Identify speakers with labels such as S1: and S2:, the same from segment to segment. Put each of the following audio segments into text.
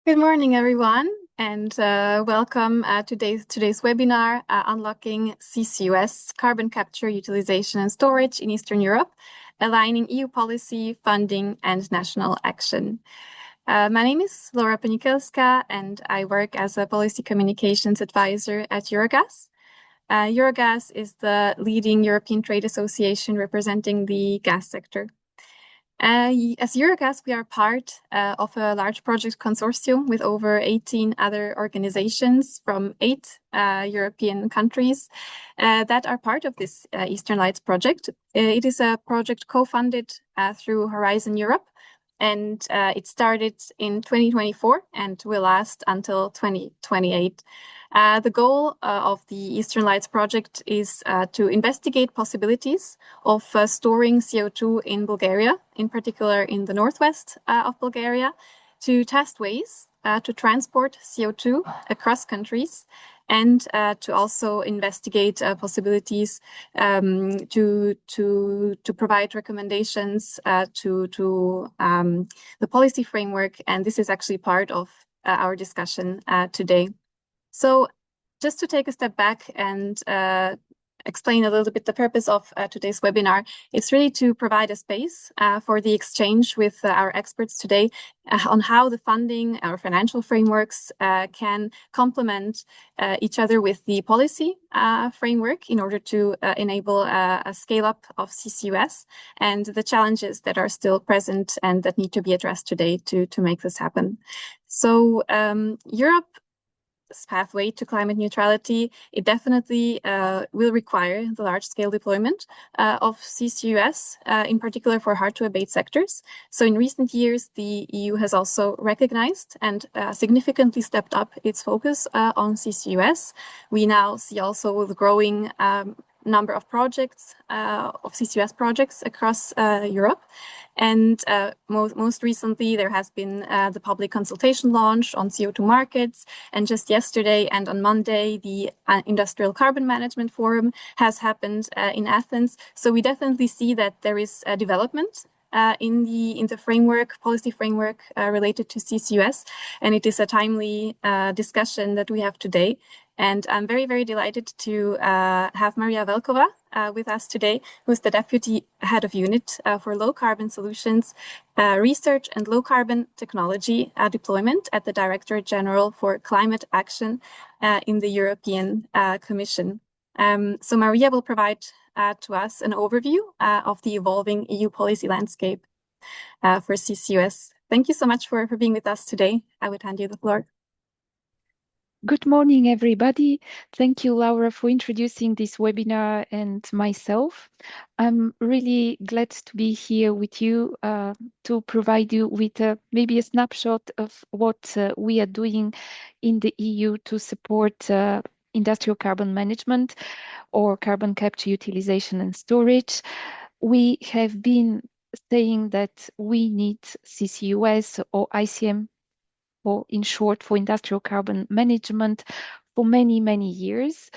S1: Good morning, everyone, and welcome to today's webinar, Unlocking CCUS, Carbon Capture, Utilization and Storage in Eastern Europe, Aligning EU Policy, Funding and National Action. My name is Laura Panikelska, and I work as a Policy Communications Advisor at Eurogas. Eurogas is the leading European trade association representing the gas sector. As Eurogas, we are part of a large project consortium with over 18 other organizations from 8 European countries that are part of this Eastern Lights project. It is a project co-funded through Horizon Europe, and it started in 2024 and will last until 2028. The goal of the Eastern Lights project is to investigate possibilities of storing CO2 in Bulgaria, in particular in the northwest of Bulgaria, to test ways to transport CO2 across countries, and to also investigate possibilities to provide recommendations to the policy framework. And this is actually part of our discussion today. So just to take a step back and explain a little bit the purpose of today's webinar, it's really to provide a space for the exchange with our experts today on how the funding, our financial frameworks can complement each other with the policy framework in order to enable a scale-up of CCUS and the challenges that are still present and that need to be addressed today to make this happen. So Europe's pathway to climate neutrality, it definitely will require the large-scale deployment of CCUS, in particular for hard-to-abate sectors. So in recent years, the EU has also recognized and significantly stepped up its focus on CCUS. We now see also the growing number of projects, of CCUS projects across Europe. And most recently, there has been the public consultation launch on CO2 markets. And just yesterday and on Monday, the Industrial Carbon Management Forum has happened in Athens. So we definitely see that there is a development in the framework, policy framework related to CCUS. And it is a timely discussion that we have today. And I'm very, very delighted to have Maria Velkova with us today, who's the Deputy Head of Unit for Low Carbon Solutions, Research and Low Carbon Technology Deployment at the Directorate General for Climate Action in the European Commission. So Maria will provide to us an overview of the evolving EU policy landscape for CCUS. Thank you so much for being with us today. I would hand you the floor.
S2: Good morning, everybody. Thank you, Laura, for introducing this webinar and myself. I'm really glad to be here with you to provide you with maybe a snapshot of what we are doing in the EU to support industrial carbon management or carbon capture, utilization and storage. We have been saying that we need CCUS or ICM, or in short, for industrial carbon management, for many, many years,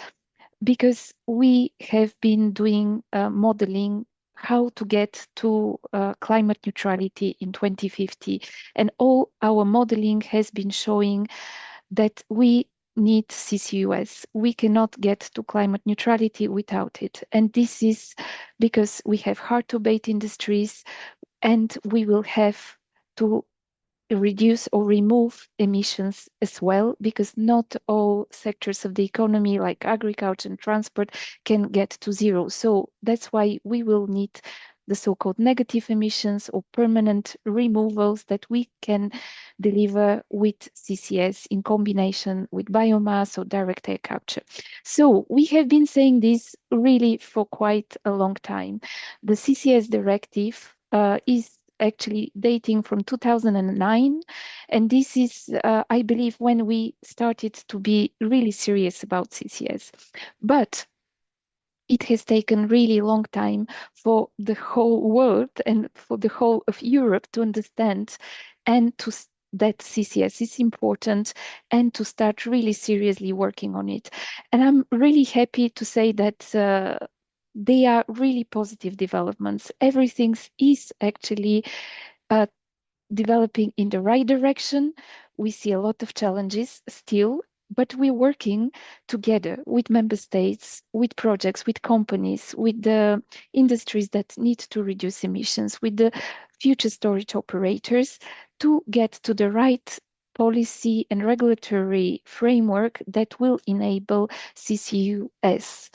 S2: because we have been doing modeling how to get to climate neutrality in 2050. And all our modeling has been showing that we need CCUS. We cannot get to climate neutrality without it. And this is because we have hard-to-abate industries, and we will have to reduce or remove emissions as well, because not all sectors of the economy like agriculture and transport can get to zero. So that's why we will need the so-called negative emissions or permanent removals that we can deliver with CCS in combination with biomass or direct air capture. So we have been saying this really for quite a long time. The CCS directive is actually dating from 2009. And this is, I believe, when we started to be really serious about CCS. But it has taken really long time for the whole world and for the whole of Europe to understand and to that CCS is important and to start really seriously working on it. And I'm really happy to say that they are really positive developments. Everything is actually developing in the right direction, We see a lot of challenges still, but we're working together with member states, with projects, with companies, with the industries that need to reduce emissions, with the future storage operators to get to the right policy and regulatory framework that will enable CCUS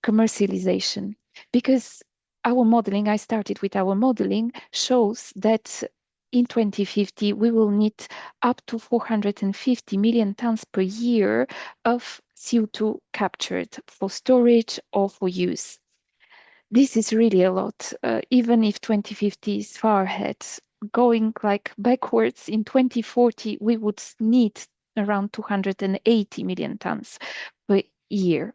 S2: commercialization. Because our modeling, I started with our modeling, shows that in 2050, we will need up to 450 million tons per year of CO2 captured for storage or for use. This is really a lot, even if 2050 is far ahead. Going like backwards in 2040, we would need around 280 million tons per year.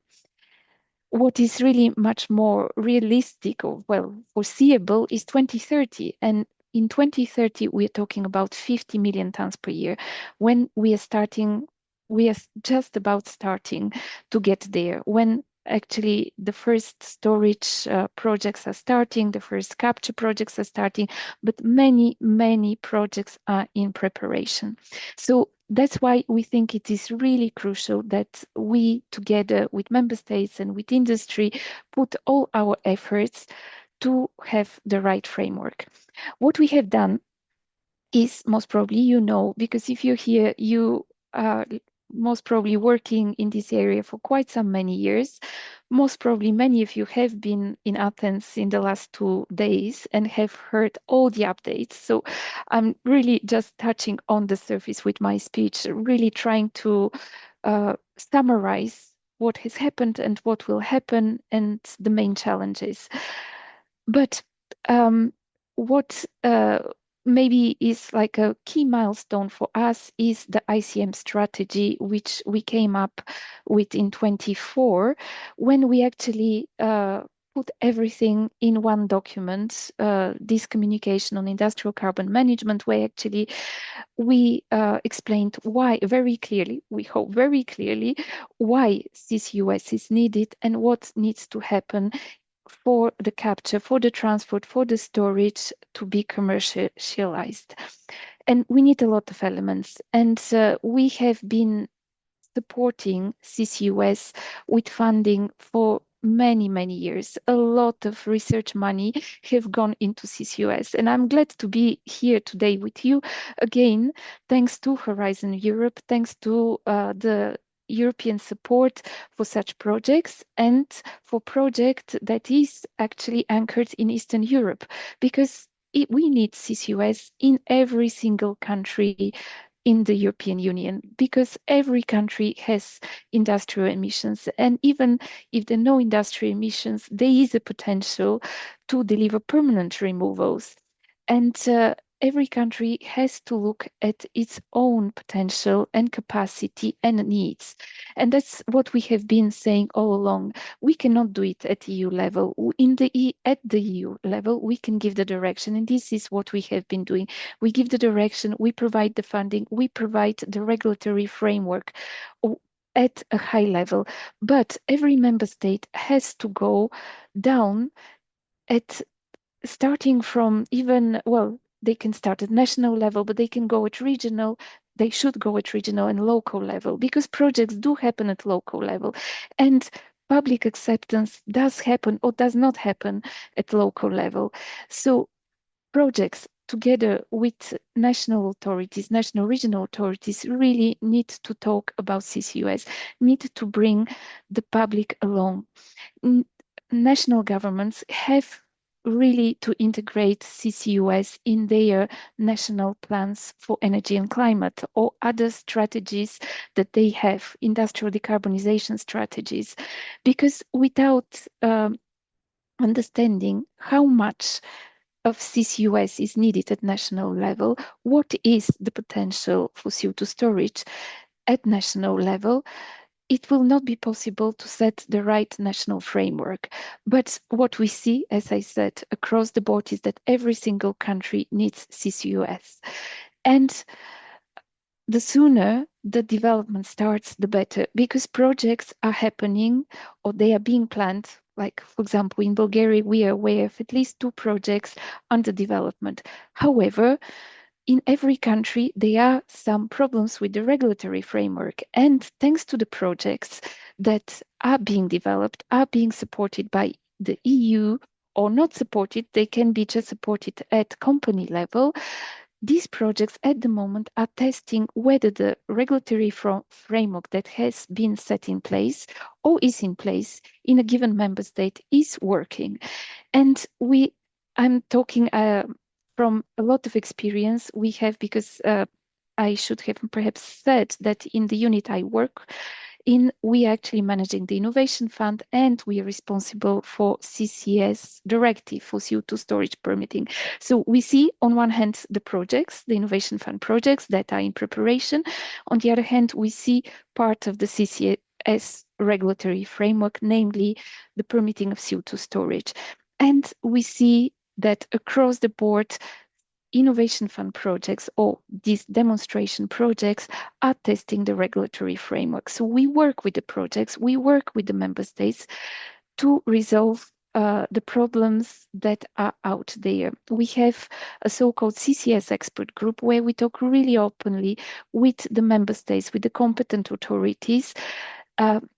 S2: What is really much more realistic or well foreseeable is 2030. And in 2030, we are talking about 50 million tons per year. When we are just about starting to get there. When actually the first storage projects are starting, the first capture projects are starting, but many, many projects are in preparation. So that's why we think it is really crucial that we, together with member states and with industry, put all our efforts to have the right framework. What we have done is most probably, because if you're here, you are most probably working in this area for quite some many years. Most probably many of you have been in Athens in the last 2 days and have heard all the updates. So I'm really just touching on the surface with my speech, really trying to summarize what has happened and what will happen and the main challenges. But what maybe is like a key milestone for us is the ICM strategy, which we came up with in 24, when we actually put everything in one document, this communication on industrial carbon management, where actually we explained why very clearly, we hope very clearly, why CCUS is needed and what needs to happen for the capture, for the transport, for the storage to be commercialized. And we need a lot of elements. And we have been supporting CCUS with funding for many, many years. A lot of research money have gone into CCUS. And I'm glad to be here today with you again, thanks to Horizon Europe, thanks to the European support for such projects and for project that is actually anchored in Eastern Europe, because we need CCUS in every single country in the European Union, because every country has industrial emissions. And even if there are no industrial emissions, there is a potential to deliver permanent removals. And every country has to look at its own potential and capacity and needs. And that's what we have been saying all along. We cannot do it at EU level. At the EU level, we can give the direction, and this is what we have been doing. We give the direction, we provide the funding, we provide the regulatory framework at a high level. But every member state has to go down at starting from even, well, they can start at national level, but they can go at regional. They should go at regional and local level, because projects do happen at local level. And public acceptance does happen or does not happen at local level. So projects together with national authorities, national regional authorities, really need to talk about CCUS, need to bring the public along. National governments have really to integrate CCUS in their national plans for energy and climate, or other strategies that they have, industrial decarbonization strategies, because without understanding how much of CCUS is needed at national level, what is the potential for CO2 storage at national level, it will not be possible to set the right national framework. But what we see, as I said, across the board is that every single country needs CCUS. And the sooner the development starts, the better, because projects are happening or they are being planned. Like, for example, in Bulgaria, we are aware of at least 2 projects under development. However, in every country, there are some problems with the regulatory framework. And thanks to the projects that are being developed, are being supported by the EU or not supported, they can be just supported at company level. These projects at the moment are testing whether the regulatory framework that has been set in place or is in place in a given member state is working. And I'm talking from a lot of experience we have, because I should have perhaps said that in the unit I work in, we are actually managing the Innovation Fund, and we are responsible for CCS directive for CO2 storage permitting. So we see on one hand the projects, the Innovation Fund projects that are in preparation. On the other hand, we see part of the CCS regulatory framework, namely the permitting of CO2 storage. And we see that across the board, Innovation Fund projects or these demonstration projects are testing the regulatory framework. So we work with the projects, we work with the member states to resolve the problems that are out there. We have a so-called CCS expert group where we talk really openly with the member states, with the competent authorities.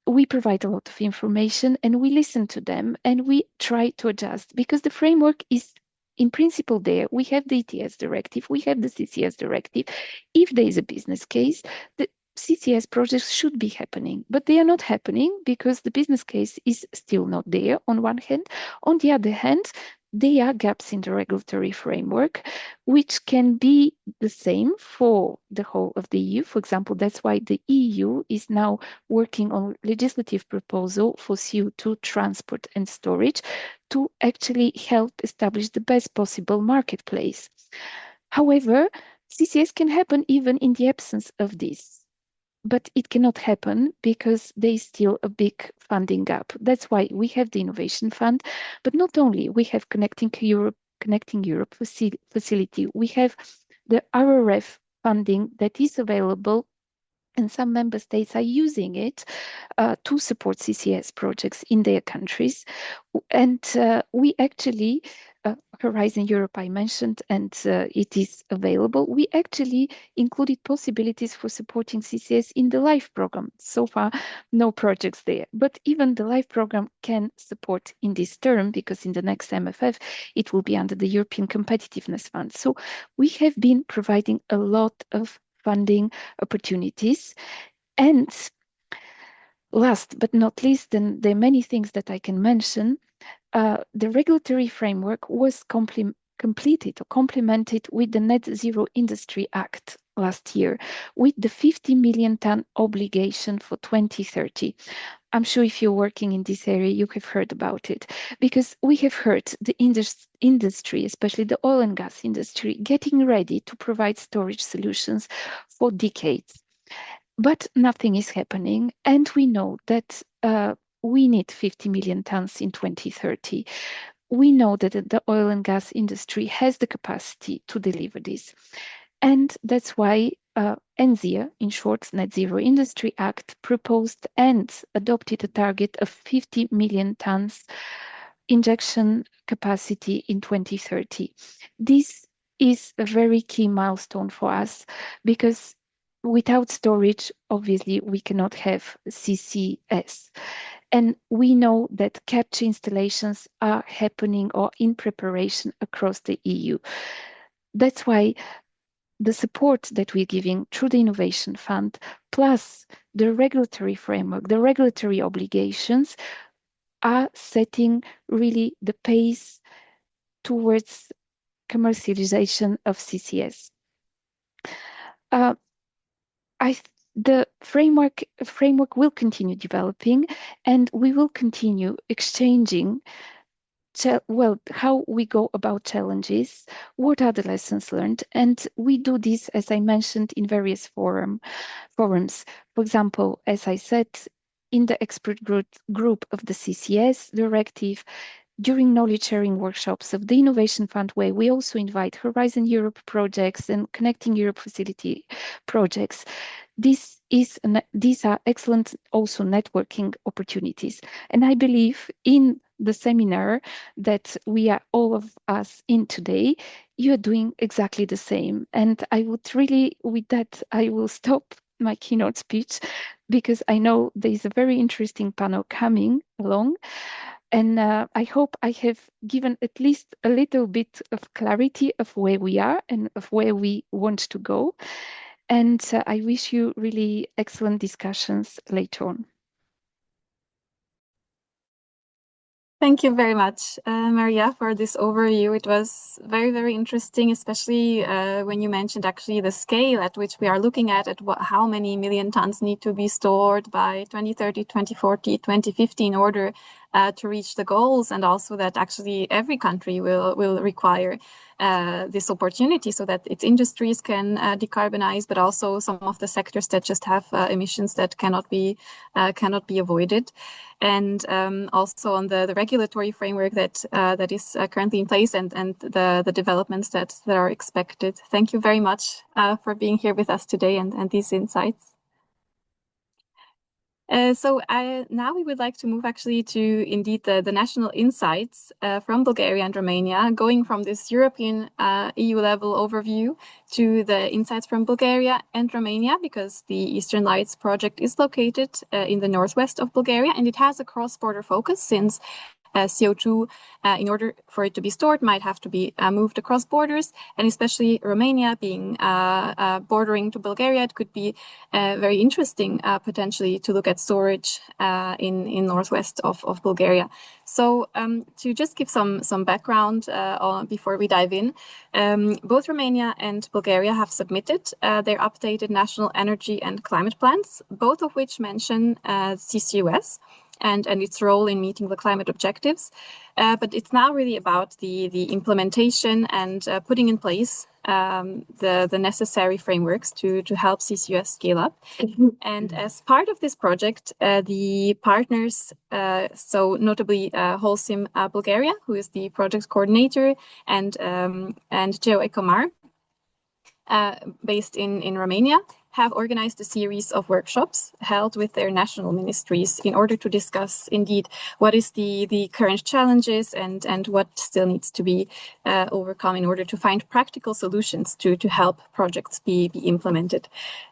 S2: We provide a lot of information and we listen to them and we try to adjust, because the framework is in principle there. We have the ETS directive, we have the CCS directive. If there is a business case, the CCS projects should be happening, but they are not happening because the business case is still not there on one hand. On the other hand, there are gaps in the regulatory framework, which can be the same for the whole of the EU. For example, that's why the EU is now working on legislative proposal for CO2 transport and storage to actually help establish the best possible marketplace. However, CCS can happen even in the absence of this. But it cannot happen because there is still a big funding gap. That's why we have the Innovation Fund, but not only, we have Connecting Europe facility. We have the RRF funding that is available, and some member states are using it to support CCS projects in their countries. And we actually, Horizon Europe I mentioned, and it is available. We actually included possibilities for supporting CCS in the LIFE program. So far, no projects there, but even the LIFE program can support in this term, because in the next MFF, it will be under the European Competitiveness Fund. So we have been providing a lot of funding opportunities. And last but not least, and there are many things that I can mention, the regulatory framework was completed or complemented with the Net Zero Industry Act last year, with the 50 million ton obligation for 2030. I'm sure if you're working in this area, you have heard about it, because we have heard the industry, especially the oil and gas industry, getting ready to provide storage solutions for decades. But nothing is happening, and we know that we need 50 million tons in 2030. We know that the oil and gas industry has the capacity to deliver this. And that's why NZIA, in short, Net Zero Industry Act, proposed and adopted a target of 50 million tons injection capacity in 2030. This is a very key milestone for us, because without storage, obviously, we cannot have CCS. And we know that capture installations are happening or in preparation across the EU. That's why the support that we're giving through the Innovation Fund, plus the regulatory framework, the regulatory obligations, are setting really the pace towards commercialization of CCS. The framework will continue developing, and we will continue exchanging how we go about challenges, what are the lessons learned, and we do this, as I mentioned, in various forums. For example, as I said, in the expert group of the CCS directive, during knowledge sharing workshops of the Innovation Fund, where we also invite Horizon Europe projects and Connecting Europe facility projects. These are excellent also networking opportunities. And I believe in the seminar that we are all of us in today, you are doing exactly the same. And I would really, with that, I will stop my keynote speech because I know there is a very interesting panel coming along. And I hope I have given at least a little bit of clarity of where we are and of where we want to go. And I wish you really excellent discussions later on.
S1: Thank you very much, Maria, for this overview. It was very, very interesting, especially when you mentioned actually the scale at which we are looking at how many million tons need to be stored by 2030, 2040, 2050 in order to reach the goals, and also that actually every country will require this opportunity so that its industries can decarbonize, but also some of the sectors that just have emissions that cannot be avoided. And also on the regulatory framework that is currently in place and the developments that are expected. Thank you very much for being here with us today and these insights. Now we would like to move actually to indeed the national insights from Bulgaria and Romania, going from this European EU level overview to the insights from Bulgaria and Romania, because the Eastern Lights project is located in the northwest of Bulgaria, and it has a cross-border focus since CO2, in order for it to be stored, might have to be moved across borders, and especially Romania being bordering to Bulgaria, it could be very interesting potentially to look at storage in northwest of Bulgaria. So to just give some background before we dive in, both Romania and Bulgaria have submitted their updated national energy and climate plans, both of which mention CCUS. And its role in meeting the climate objectives. But it's now really about the implementation and putting in place the necessary frameworks to help CCUS scale up. And as part of this project, the partners, so notably Holcim Bulgaria, who is the project coordinator, and GeoEcomar, based in Romania, have organized a series of workshops held with their national ministries in order to discuss indeed what is the current challenges and what still needs to be overcome in order to find practical solutions to help projects be implemented.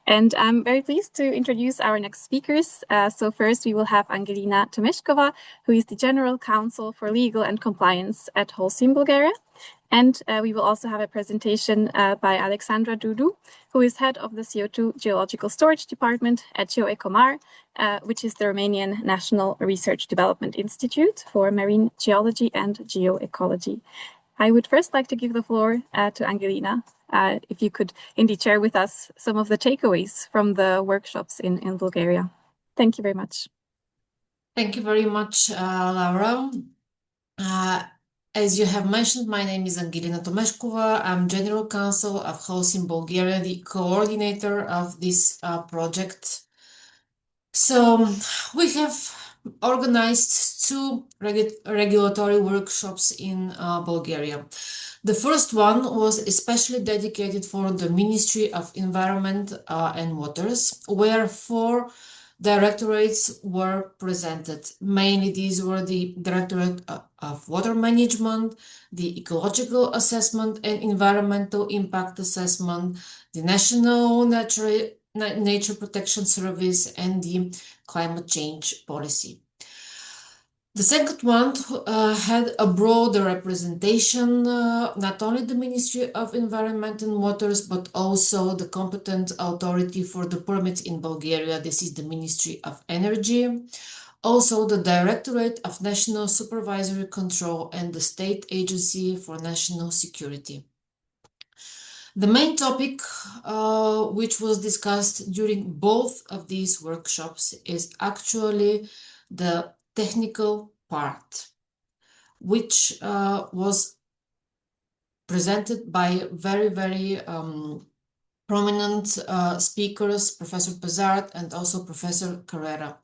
S1: And I'm very pleased to introduce our next speakers. So first we will have Angelina Tomeshkova, who is the General Counsel for Legal and Compliance at Holcim Bulgaria. And we will also have a presentation by Alexandra Dudu, who is head of the CO2 Geological Storage Department at GeoEcomar, which is the Romanian National Research Development Institute for Marine Geology and Geoecology. I would first like to give the floor to Angelina, if you could indeed share with us some of the takeaways from the workshops in Bulgaria. Thank you very much.
S3: Thank you very much, Laura. As you have mentioned, my name is Angelina Tomeshkova. I'm General Counsel of Holcim Bulgaria, the coordinator of this project. So we have organized two regulatory workshops in Bulgaria. The first one was especially dedicated for the Ministry of Environment and Waters, where four directorates were presented. Mainly these were the Directorate of Water Management, the Ecological Assessment and Environmental Impact Assessment, the National Nature Protection Service, and the Climate Change Policy. The second one had a broader representation, not only the Ministry of Environment and Waters, but also the competent authority for the permits in Bulgaria. This is the Ministry of Energy. Also the Directorate of National Supervisory Control and the State Agency for National Security. The main topic which was discussed during both of these workshops is actually the technical part, which was presented by very, very prominent speakers, Professor Pezard and also Professor Carrera.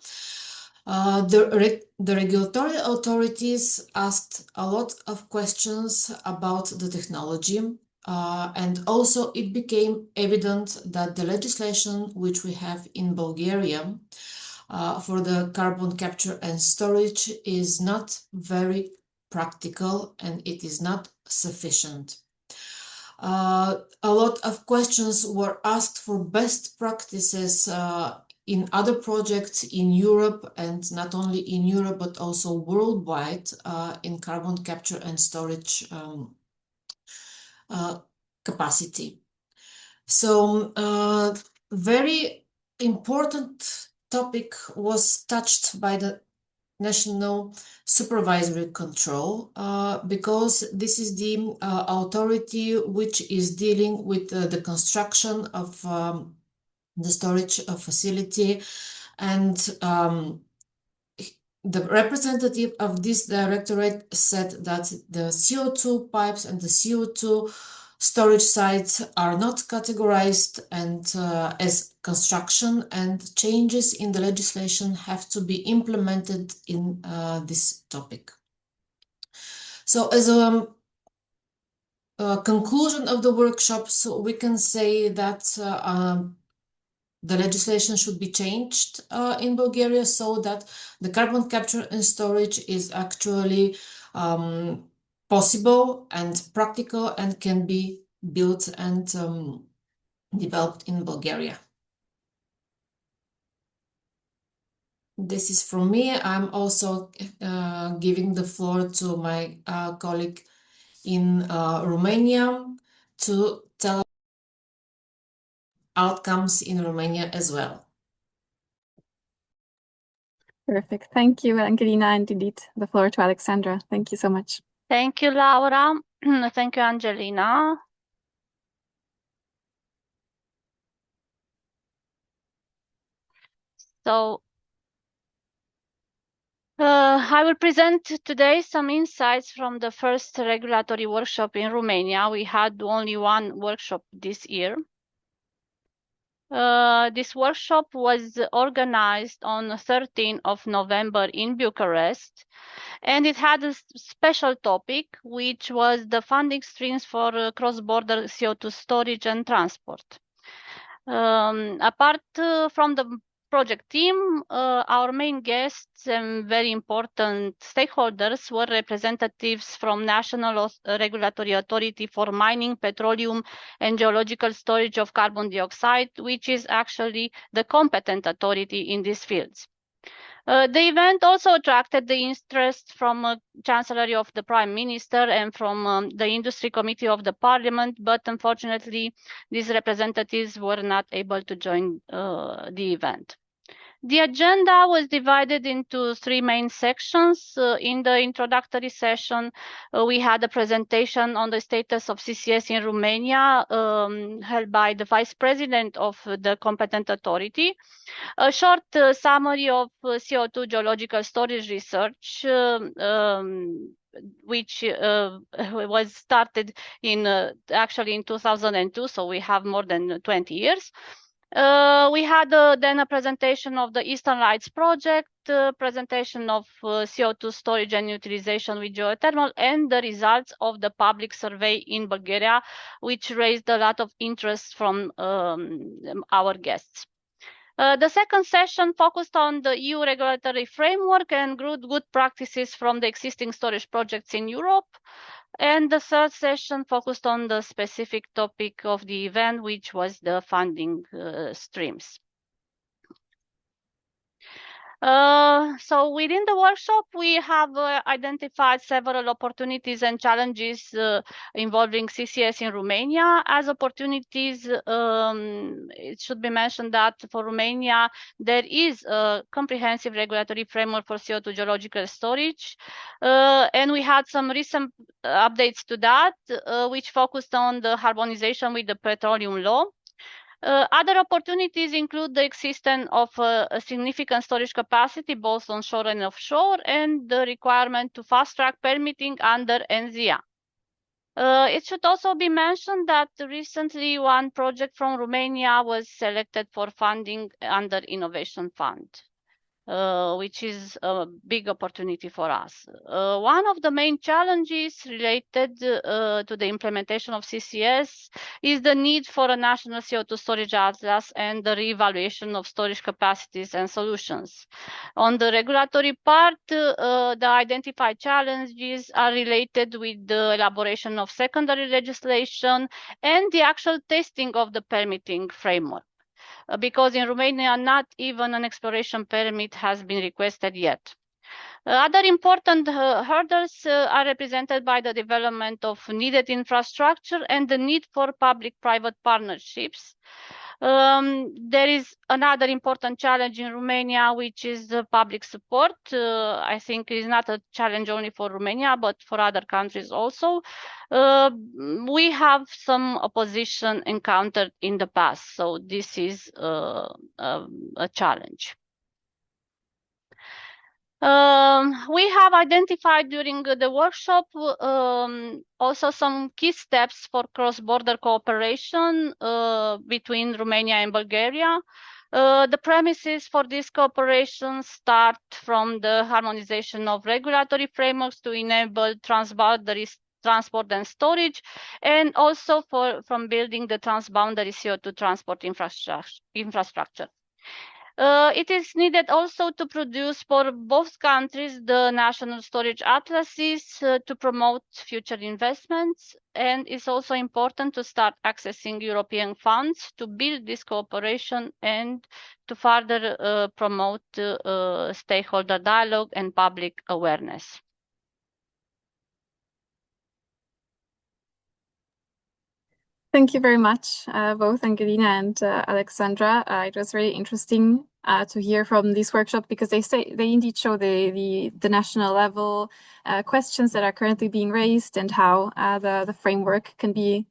S3: The regulatory authorities asked a lot of questions about the technology, and also it became evident that the legislation which we have in Bulgaria for the carbon capture and storage is not very practical and it is not sufficient. A lot of questions were asked for best practices in other projects in Europe, and not only in Europe but also worldwide in carbon capture and storage capacity. So very important topic was touched by the national supervisory control because this is the authority which is dealing with the construction of the storage facility, and the representative of this directorate said that the CO2 pipes and the CO2 storage sites are not categorized and as construction, and changes in the legislation have to be implemented in this topic. So as a conclusion of the workshops, we can say that the legislation should be changed in Bulgaria so that the carbon capture and storage is actually possible and practical and can be built and developed in Bulgaria. This is from me. I'm also giving the floor to my colleague in Romania to tell outcomes in Romania as well.
S1: Perfect. Thank you, Angelina, and indeed the floor to Alexandra. Thank you so much.
S4: Thank you, Laura. Thank you, Angelina. So I will present today some insights from the first regulatory workshop in Romania. We had only one workshop this year. This workshop was organized on 13th of November in Bucharest, and it had a special topic, which was the funding streams for cross-border CO2 storage and transport. Apart from the project team, our main guests and very important stakeholders were representatives from National Regulatory Authority for Mining, Petroleum and Geological Storage of Carbon Dioxide, which is actually the competent authority in these fields. The event also attracted the interest from Chancellery of the Prime Minister and from the Industry Committee of the Parliament, but unfortunately, these representatives were not able to join the event. The agenda was divided into three main sections. In the introductory session, we had a presentation on the status of CCS in Romania, held by the Vice President of the competent authority. A short summary of CO2 geological storage research, which was started actually in 2002, so we have more than 20 years. We had then a presentation of the Eastern Lights project, presentation of CO2 storage and utilization with geothermal, and the results of the public survey in Bulgaria, which raised a lot of interest from our guests. The second session focused on the EU regulatory framework and good practices from the existing storage projects in Europe. And the third session focused on the specific topic of the event, which was the funding streams. So within the workshop, we have identified several opportunities and challenges involving CCS in Romania. As opportunities, it should be mentioned that for Romania, there is a comprehensive regulatory framework for CO2 geological storage. And we had some recent updates to that, which focused on the harmonization with the petroleum law. Other opportunities include the existence of a significant storage capacity, both onshore and offshore, and the requirement to fast-track permitting under NZIA. It should also be mentioned that recently one project from Romania was selected for funding under Innovation Fund. which is a big opportunity for us. One of the main challenges related to the implementation of CCS is the need for a national CO2 storage atlas and the reevaluation of storage capacities and solutions. On the regulatory part, the identified challenges are related with the elaboration of secondary legislation and the actual testing of the permitting framework. Because in Romania, not even an exploration permit has been requested yet. Other important hurdles are represented by the development of needed infrastructure and the need for public-private partnerships. There is another important challenge in Romania, which is public support. I think it is not a challenge only for Romania, but for other countries also. We have some opposition encountered in the past, so this is a challenge. We have identified during the workshop also some key steps for cross-border cooperation between Romania and Bulgaria. The premises for this cooperation start from the harmonization of regulatory frameworks to enable transboundary transport and storage, and also from building the transboundary CO2 transport infrastructure. It is needed also to produce for both countries the national storage atlases to promote future investments, and it's also important to start accessing European funds to build this cooperation and to further promote stakeholder dialogue and public awareness.
S1: Thank you very much, both Angelina and Alexandra. It was very interesting to hear from this workshop because they indeed show the national level questions that are currently being raised and how the framework can be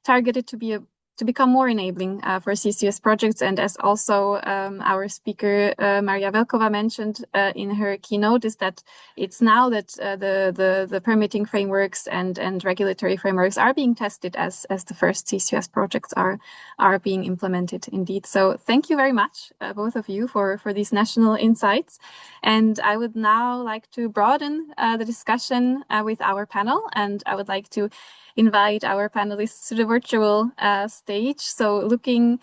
S1: targeted to become more enabling for CCUS projects. And as also our speaker, Maria Velkova, mentioned in her keynote, is that it's now that the permitting frameworks and regulatory frameworks are being tested as the first CCUS projects are being implemented indeed. So thank you very much, both of you, for these national insights. And I would now like to broaden the discussion with our panel, and I would like to invite our panelists to the virtual stage. So looking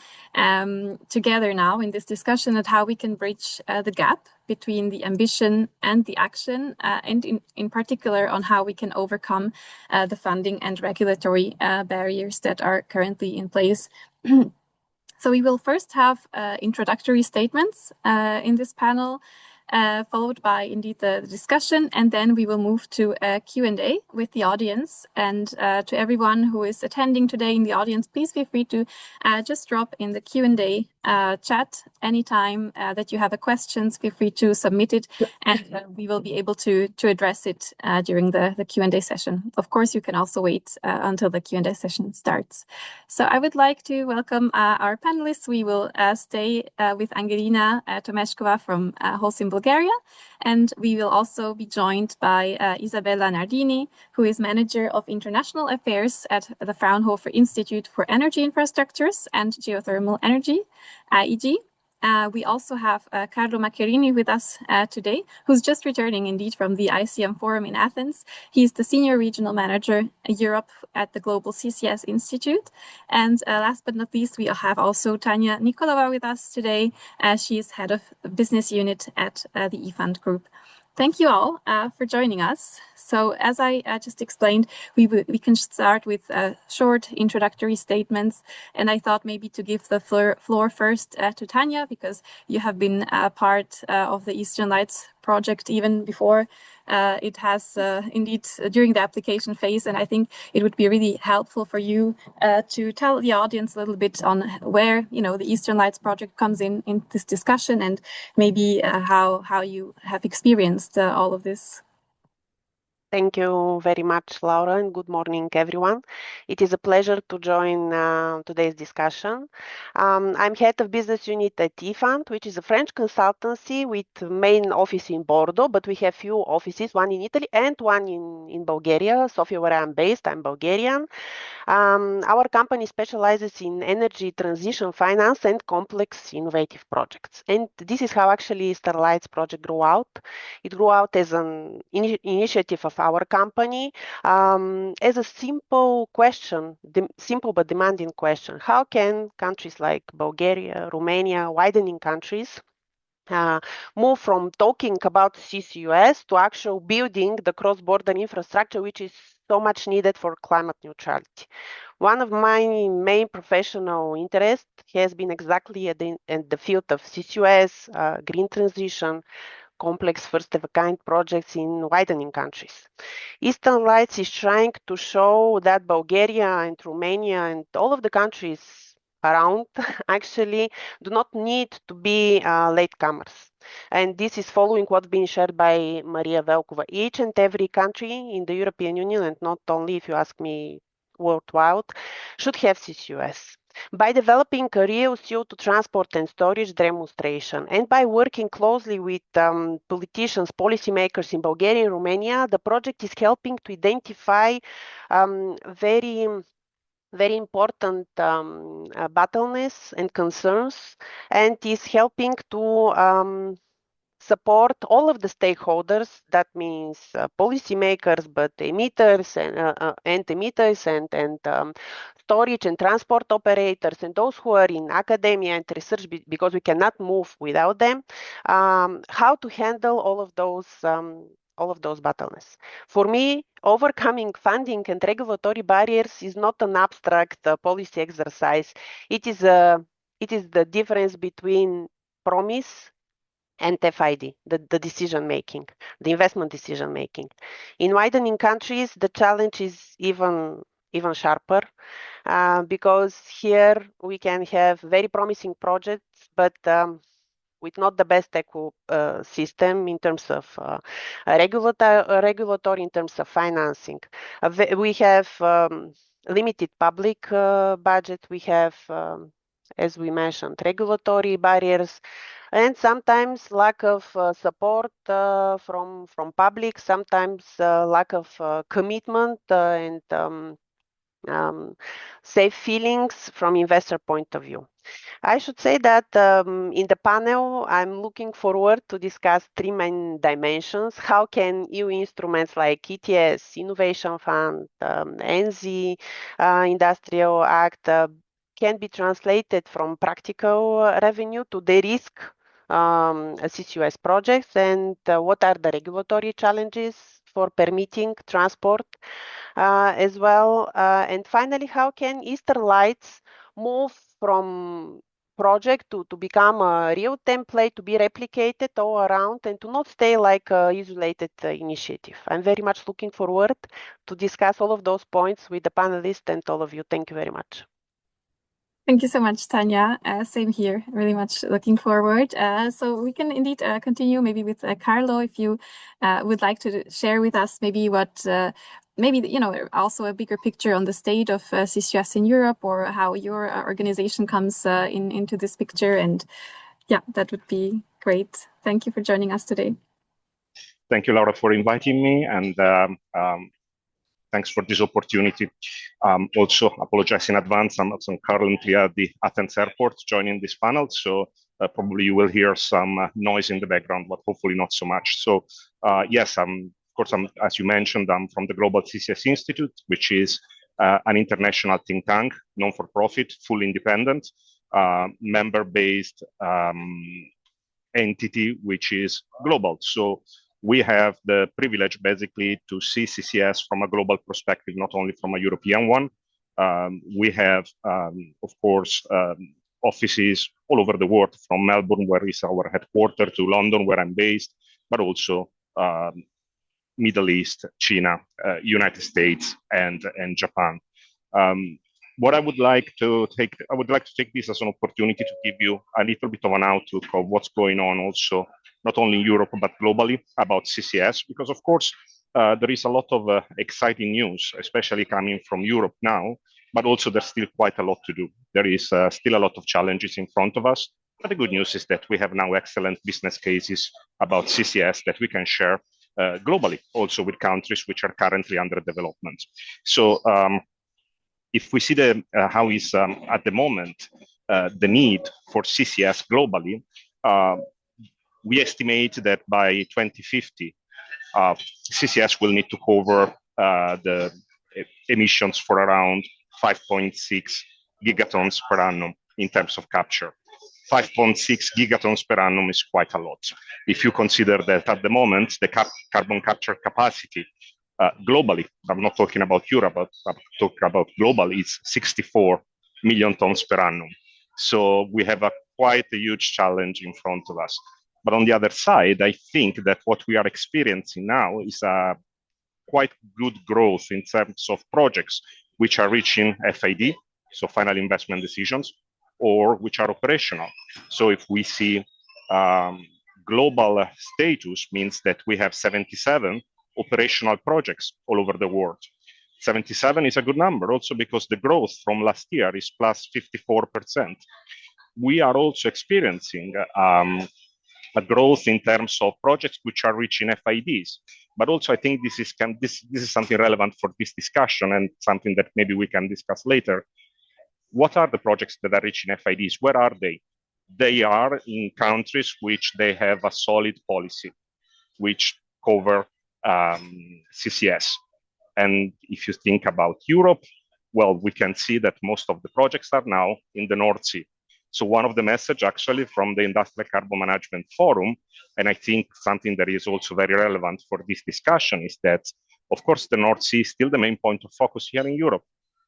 S1: together now in this discussion at how we can bridge the gap between the ambition and the action, and in particular on how we can overcome the funding and regulatory barriers that are currently in place. So we will first have introductory statements in this panel, followed by indeed the discussion, and then we will move to a Q&A with the audience. And to everyone who is attending today in the audience, please feel free to just drop in the Q&A chat anytime that you have a questions. Feel free to submit it, and we will be able to address it during the Q&A session. Of course, you can also wait until the Q&A session starts. So I would like to welcome our panelists. We will stay with Angelina Tomeshkova from Holcim, Bulgaria, and we will also be joined by Isabella Nardini, who is Manager of International Affairs at the Fraunhofer Institute for Energy Infrastructures and Geothermal Energy, IEG. We also have Carlo Macchiarini with us today, who's just returning indeed from the ICM Forum in Athens. He's the Senior Regional Manager Europe at the Global CCS Institute. And last but not least, we have also Tanya Nikolova with us today. She is Head of Business Unit at the eFund Group. Thank you all for joining us. So as I just explained, we can start with short introductory statements. And I thought maybe to give the floor first to Tanya, because you have been part of the Eastern Lights project even before it has indeed during the application phase. And I think it would be really helpful for you to tell the audience a little bit on where, the Eastern Lights project comes in this discussion, and maybe how you have experienced all of this.
S5: Thank you very much, Laura, and good morning, everyone. It is a pleasure to join today's discussion. I'm head of business unit at eFund, which is a French consultancy with main office in Bordeaux, but we have few offices, one in Italy and one in Bulgaria. Sofia, where I'm based, I'm Bulgarian. Our company specializes in energy transition finance and complex innovative projects. And this is how actually Starlight's project grew out. It grew out as an initiative of our company as a simple question, simple but demanding question. How can countries like Bulgaria, Romania, widening countries, move from talking about CCUS to actual building the cross-border infrastructure, which is so much needed for climate neutrality? One of my main professional interests has been exactly at the field of CCUS, green transition, complex first-of-a-kind projects in widening countries. Eastern Lights is trying to show that Bulgaria and Romania and all of the countries around actually do not need to be latecomers. And this is following what's been shared by Maria Velkova. Each and every country in the European Union, and not only if you ask me worldwide, should have CCUS. By developing a real CO2 transport and storage demonstration, and by working closely with politicians, policymakers in Bulgaria and Romania, the project is helping to identify very important bottlenecks and concerns, and is helping to support all of the stakeholders. That means policymakers, but emitters and storage and transport operators, and those who are in academia and research, because we cannot move without them, how to handle all of those bottlenecks. For me, overcoming funding and regulatory barriers is not an abstract policy exercise. It is the difference between promise and FID, the decision making, the investment decision making. In widening countries, the challenge is even sharper, because here we can have very promising projects, but with not the best system in terms of regulatory, in terms of financing. We have limited public budget. We have, as we mentioned, regulatory barriers, and sometimes lack of support from public, sometimes lack of commitment and safe feelings from investor point of view. I should say that in the panel, I'm looking forward to discuss three main dimensions. How can EU instruments like ETS, Innovation Fund, ENSI, Industrial Act can be translated from practical revenue to de-risk CCUS projects, and what are the regulatory challenges for permitting transport as well. And finally, how can Eastern Lights move from project to become a real template to be replicated all around and to not stay like an isolated initiative? I'm very much looking forward to discuss all of those points with the panelists and all of you. Thank you very much.
S1: Thank you so much, Tanya. Same here, really much looking forward. So we can indeed continue maybe with Carlo, if you would like to share with us maybe what, maybe, you know, also a bigger picture on the state of CCUS in Europe, or how your organization comes into this picture. And yeah, that would be great. Thank you for joining us today.
S6: Thank you, Laura, for inviting me, and thanks for this opportunity. Also, apologize in advance. I'm currently at the Athens airport joining this panel, so probably you will hear some noise in the background, but hopefully not so much. So yes, of course, as you mentioned, I'm from the Global CCS Institute, which is an international think tank, non-for-profit, fully independent, member-based entity, which is global. So we have the privilege basically to see CCS from a global perspective, not only from a European one. We have, of course, offices all over the world, from Melbourne, where is our headquarters, to London, where I'm based, but also Middle East, China, United States, and Japan. What I would like to take this as an opportunity to give you a little bit of an outlook of what's going on also, not only in Europe, but globally, about CCS, because of course, there is a lot of exciting news, especially coming from Europe now, but also there's still quite a lot to do. There is still a lot of challenges in front of us, but the good news is that we have now excellent business cases about CCS that we can share globally, also with countries which are currently under development. So if we see how is at the moment the need for CCS globally, we estimate that by 2050, CCS will need to cover the emissions for around 5.6 gigatons per annum in terms of capture. 5.6 gigatons per annum is quite a lot. If you consider that at the moment, the carbon capture capacity globally, I'm not talking about Europe, but I'm talking about global, it's 64 million tons per annum. So we have quite a huge challenge in front of us. But on the other side, I think that what we are experiencing now is a quite good growth in terms of projects which are reaching FID, so final investment decisions, or which are operational. So if we see global status means that we have 77 operational projects all over the world. 77 is a good number also because the growth from last year is plus 54%. We are also experiencing a growth in terms of projects which are reaching FIDs. But also I think this is something relevant for this discussion and something that maybe we can discuss later. What are the projects that are reaching FIDs? Where are they? They are in countries which they have a solid policy, which cover CCS. And if you think about Europe, well, we can see that most of the projects are now in the North Sea. So one of the messages actually from the Industrial Carbon Management Forum, and I think something that is also very relevant for this discussion is that, of course, the North Sea is still the main point of focus here in Europe.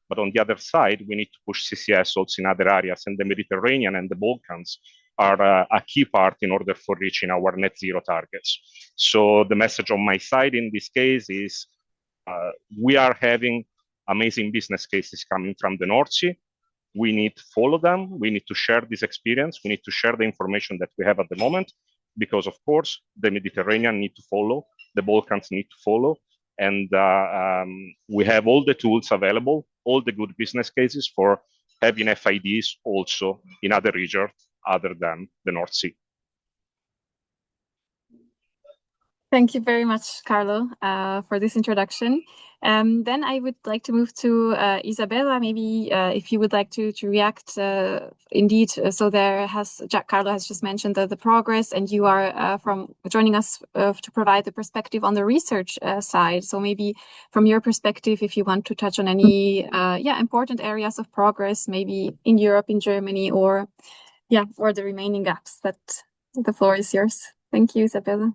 S6: But on the other side, we need to push CCS also in other areas, and the Mediterranean and the Balkans are a key part in order for reaching our net zero targets. So the message on my side in this case is we are having amazing business cases coming from the North Sea. We need to follow them. We need to share this experience. We need to share the information that we have at the moment, because of course, the Mediterranean need to follow, the Balkans need to follow, and we have all the tools available, all the good business cases for having FIDs also in other regions other than the North Sea.
S1: Thank you very much, Carlo, for this introduction. Then I would like to move to Isabella. Maybe if you would like to react, indeed. So Carlo has just mentioned the progress, and you are joining us to provide the perspective on the research side. So maybe from your perspective, if you want to touch on any important areas of progress, maybe in Europe, in Germany, or the remaining gaps, that the floor is yours. Thank you, Isabella.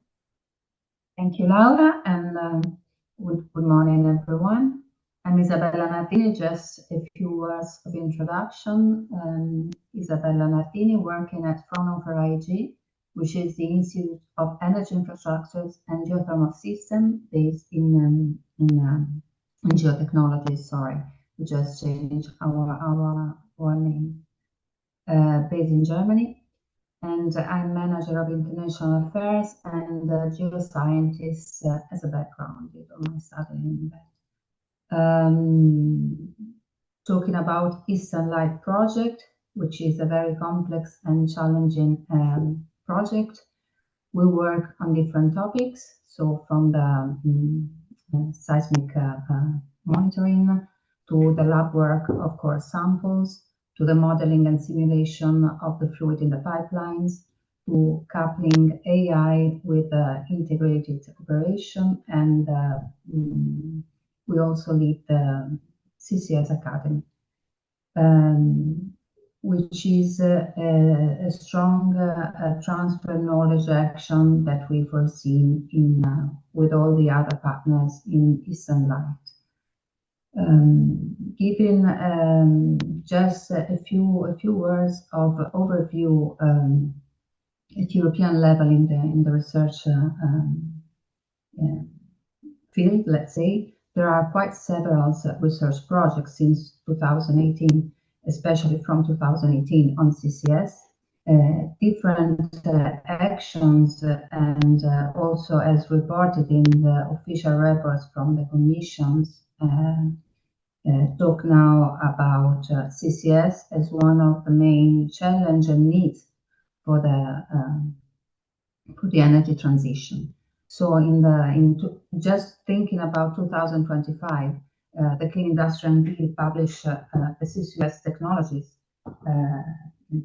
S7: Thank you, Laura, and good morning, everyone. I'm Isabella Nardini. Just a few words of introduction. Isabella Nardini, working at Fraunhofer IAG, which is the Institute of Energy Infrastructures and Geothermal Systems based in geotechnology. Sorry, we just changed our name. Based in Germany. And I'm manager of international affairs and geoscientist as a background on my studying that. Talking about Eastern Light project, which is a very complex and challenging project. We work on different topics, so from the seismic monitoring to the lab work of core samples, to the modeling and simulation of the fluid in the pipelines, to coupling AI with integrated operation, and we also lead the CCS Academy, which is a strong transfer knowledge action that we foresee with all the other partners in Eastern Light. Giving just a few words of overview at European level in the research field, let's say, there are quite several research projects since 2018, especially from 2018 on CCS. different actions and also as reported in the official reports from the commissions talk now about CCS as one of the main challenge and needs for the energy transition. So just thinking about 2025, the Clean Industrial Deal published the CCUS technologies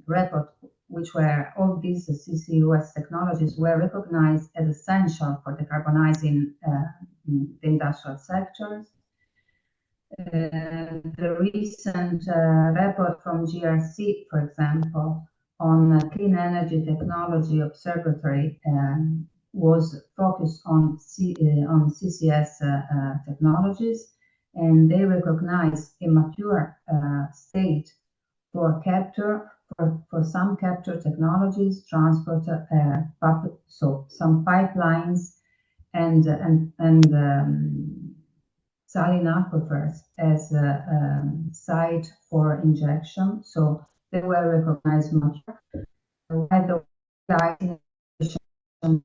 S7: report, which were all these CCUS technologies were recognized as essential for decarbonizing the industrial sectors. The recent report from GRC, for example, on Clean Energy Technology Observatory was focused on CCS technologies, and they recognize a mature state for capture, for some capture technologies, transport, so some pipelines and saline aquifers as a site for injection. So they were recognized mature, while the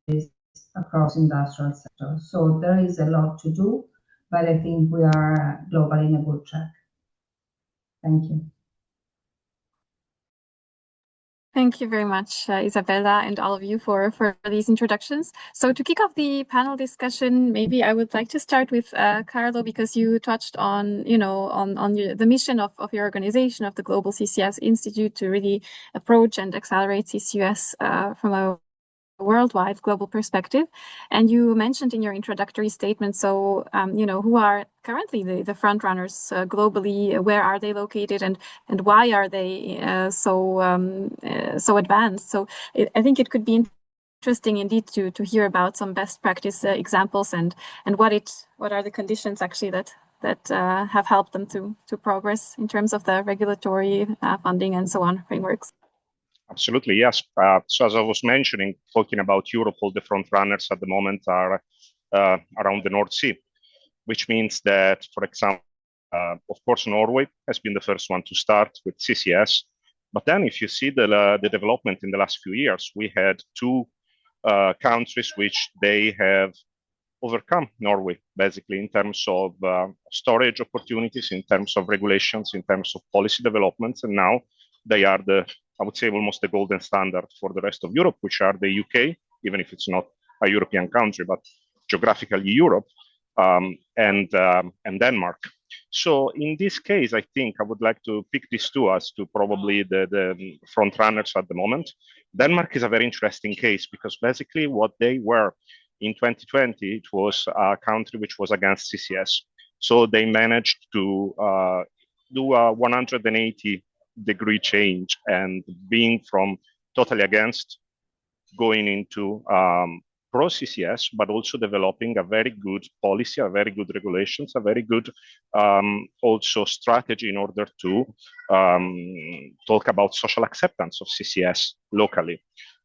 S7: is across industrial sectors. So there is a lot to do, but I think we are globally in a good track. Thank you.
S1: Thank you very much, Isabella, and all of you for these introductions. So to kick off the panel discussion, maybe I would like to start with Carlo, because you touched on, on the mission of your organization, of the Global CCS Institute, to really approach and accelerate CCUS from a worldwide global perspective. And you mentioned in your introductory statement, so who are currently the front runners globally, where are they located, and why are they so advanced? So I think it could be interesting indeed to hear about some best practice examples and what are the conditions actually that have helped them to progress in terms of the regulatory funding and so on frameworks.
S6: Absolutely, yes. So as I was mentioning, talking about Europe, all the front runners at the moment are around the North Sea, which means that, for example, of course, Norway has been the first one to start with CCS. But then if you see the development in the last few years, we had two countries which they have overcome Norway, basically, in terms of storage opportunities, in terms of regulations, in terms of policy developments. And now they are I would say, almost the golden standard for the rest of Europe, which are the UK, even if it's not a European country, but geographically Europe, and Denmark. So in this case, I think I would like to pick these two as to probably the front runners at the moment. Denmark is a very interesting case because basically what they were in 2020, it was a country which was against CCS. So they managed to do a 180-degree change, and being from totally against going into pro CCS, but also developing a very good policy, a very good regulations, a very good also strategy in order to talk about social acceptance of CCS locally.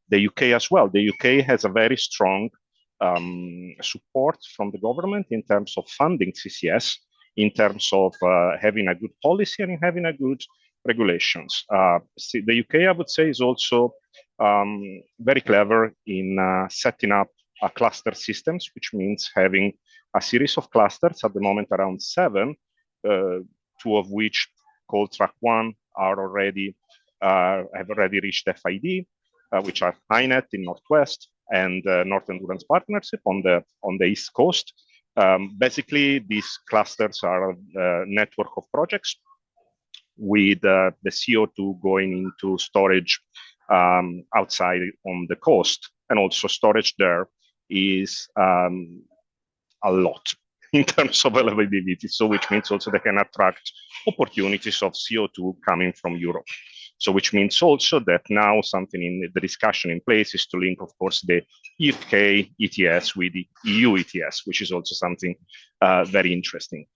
S6: The UK as well. The UK has a very strong support from the government in terms of funding CCS, in terms of having a good policy and having a good regulations. The UK, I would say, is also very clever in setting up a cluster systems, which means having a series of clusters at the moment around 7, 2 of which called Track 1 are already have already reached FID, which are HyNet in Northwest and North Endurance Partnership on the East Coast. Basically, these clusters are a network of projects with the CO2 going into storage outside on the coast, and also storage there is a lot in terms of availability. So which means also they can attract opportunities of CO2 coming from Europe. So which means also that now something in the discussion in place is to link, of course, the UK ETS with the EU ETS, which is also something very interesting.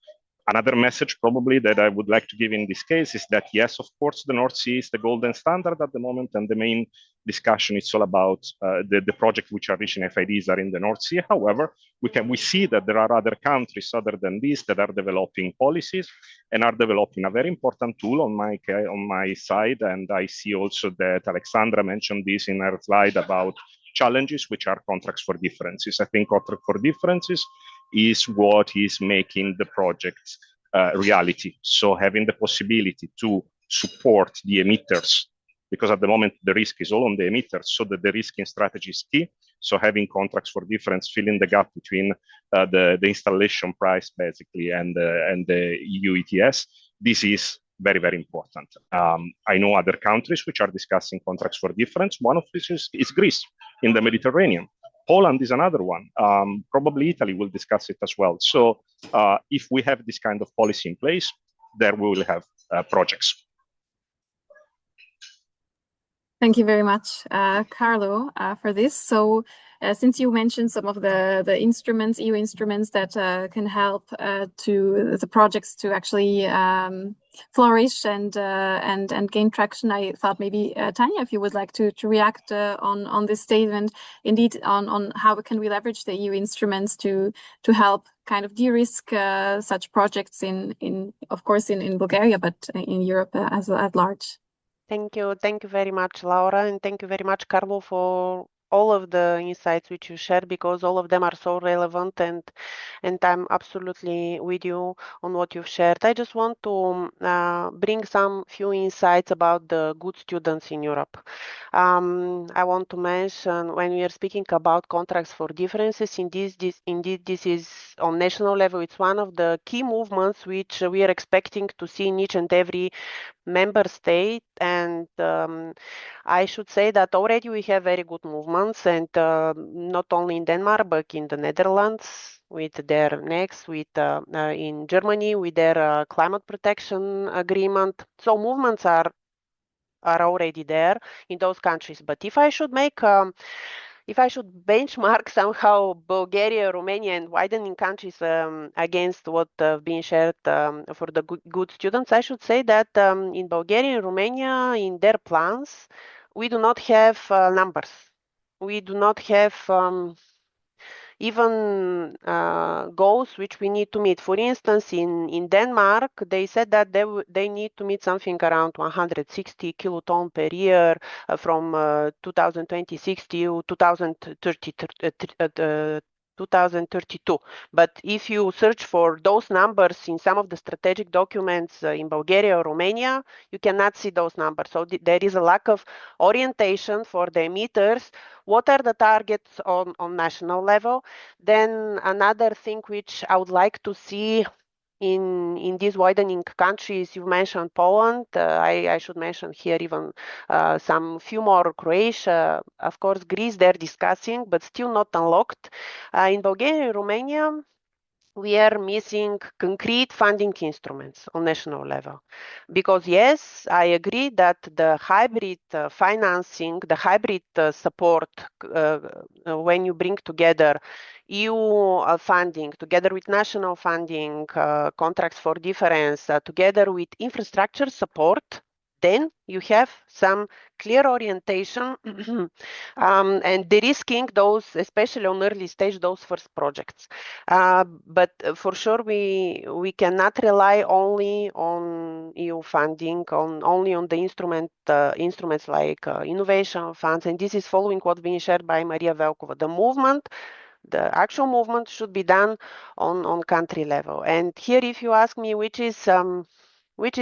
S6: Another message probably that I would like to give in this case is that, yes, of course, the North Sea is the golden standard at the moment, and the main discussion is all about the projects which are reaching FIDs are in the North Sea. However, we see that there are other countries other than these that are developing policies and are developing a very important tool on my side. And I see also that Alexandra mentioned this in her slide about challenges, which are contracts for differences. I think contract for differences is what is making the projects reality. So having the possibility to support the emitters, because at the moment the risk is all on the emitters, so that the risking strategy is key. So having contracts for difference, filling the gap between the installation price basically and the EU ETS, this is very, very important. I know other countries which are discussing contracts for difference. One of which is Greece in the Mediterranean. Poland is another one. Probably Italy will discuss it as well. So if we have this kind of policy in place, there we will have projects.
S1: Thank you very much, Carlo, for this. So since you mentioned some of the instruments, EU instruments that can help to the projects to actually flourish and gain traction, I thought maybe Tanya, if you would like to react on this statement, indeed on how can we leverage the EU instruments to help kind of de-risk such projects of course in Bulgaria, but in Europe at large.
S5: Thank you very much, Laura, and thank you very much, Carlo, for all of the insights which you shared, because all of them are so relevant, and I'm absolutely with you on what you've shared. I just want to bring some few insights about the good students in Europe. I want to mention, when we are speaking about contracts for differences, indeed this is on national level. It's one of the key movements which we are expecting to see in each and every member state, and I should say that already we have very good movements, and not only in Denmark but in the Netherlands with their next, in Germany with their climate protection agreement. So movements are already there in those countries. But if I should benchmark somehow Bulgaria, Romania, and widening countries against what being shared for the good students, I should say that in Bulgaria and Romania, in their plans, we do not have numbers. We do not have even goals which we need to meet. For instance, in Denmark, they said that they need to meet something around 160 kiloton per year from 2026 to 2032. But if you search for those numbers in some of the strategic documents in Bulgaria or Romania, you cannot see those numbers. So there is a lack of orientation for the emitters. What are the targets on national level? Then another thing which I would like to see in these widening countries, you mentioned Poland. I should mention here even some few more, Croatia, of course, Greece, they're discussing, but still not unlocked. In Bulgaria and Romania, we are missing concrete funding instruments on national level. Because yes, I agree that the hybrid financing, the hybrid support, when you bring together EU funding, together with national funding, contracts for difference, together with infrastructure support, then you have some clear orientation and de-risking those, especially on early stage, those first projects. But for sure, we cannot rely only on EU funding, only on the instruments like innovation funds, and this is following what's being shared by Maria Velkova. The actual movement should be done on country level. And here, if you ask me which is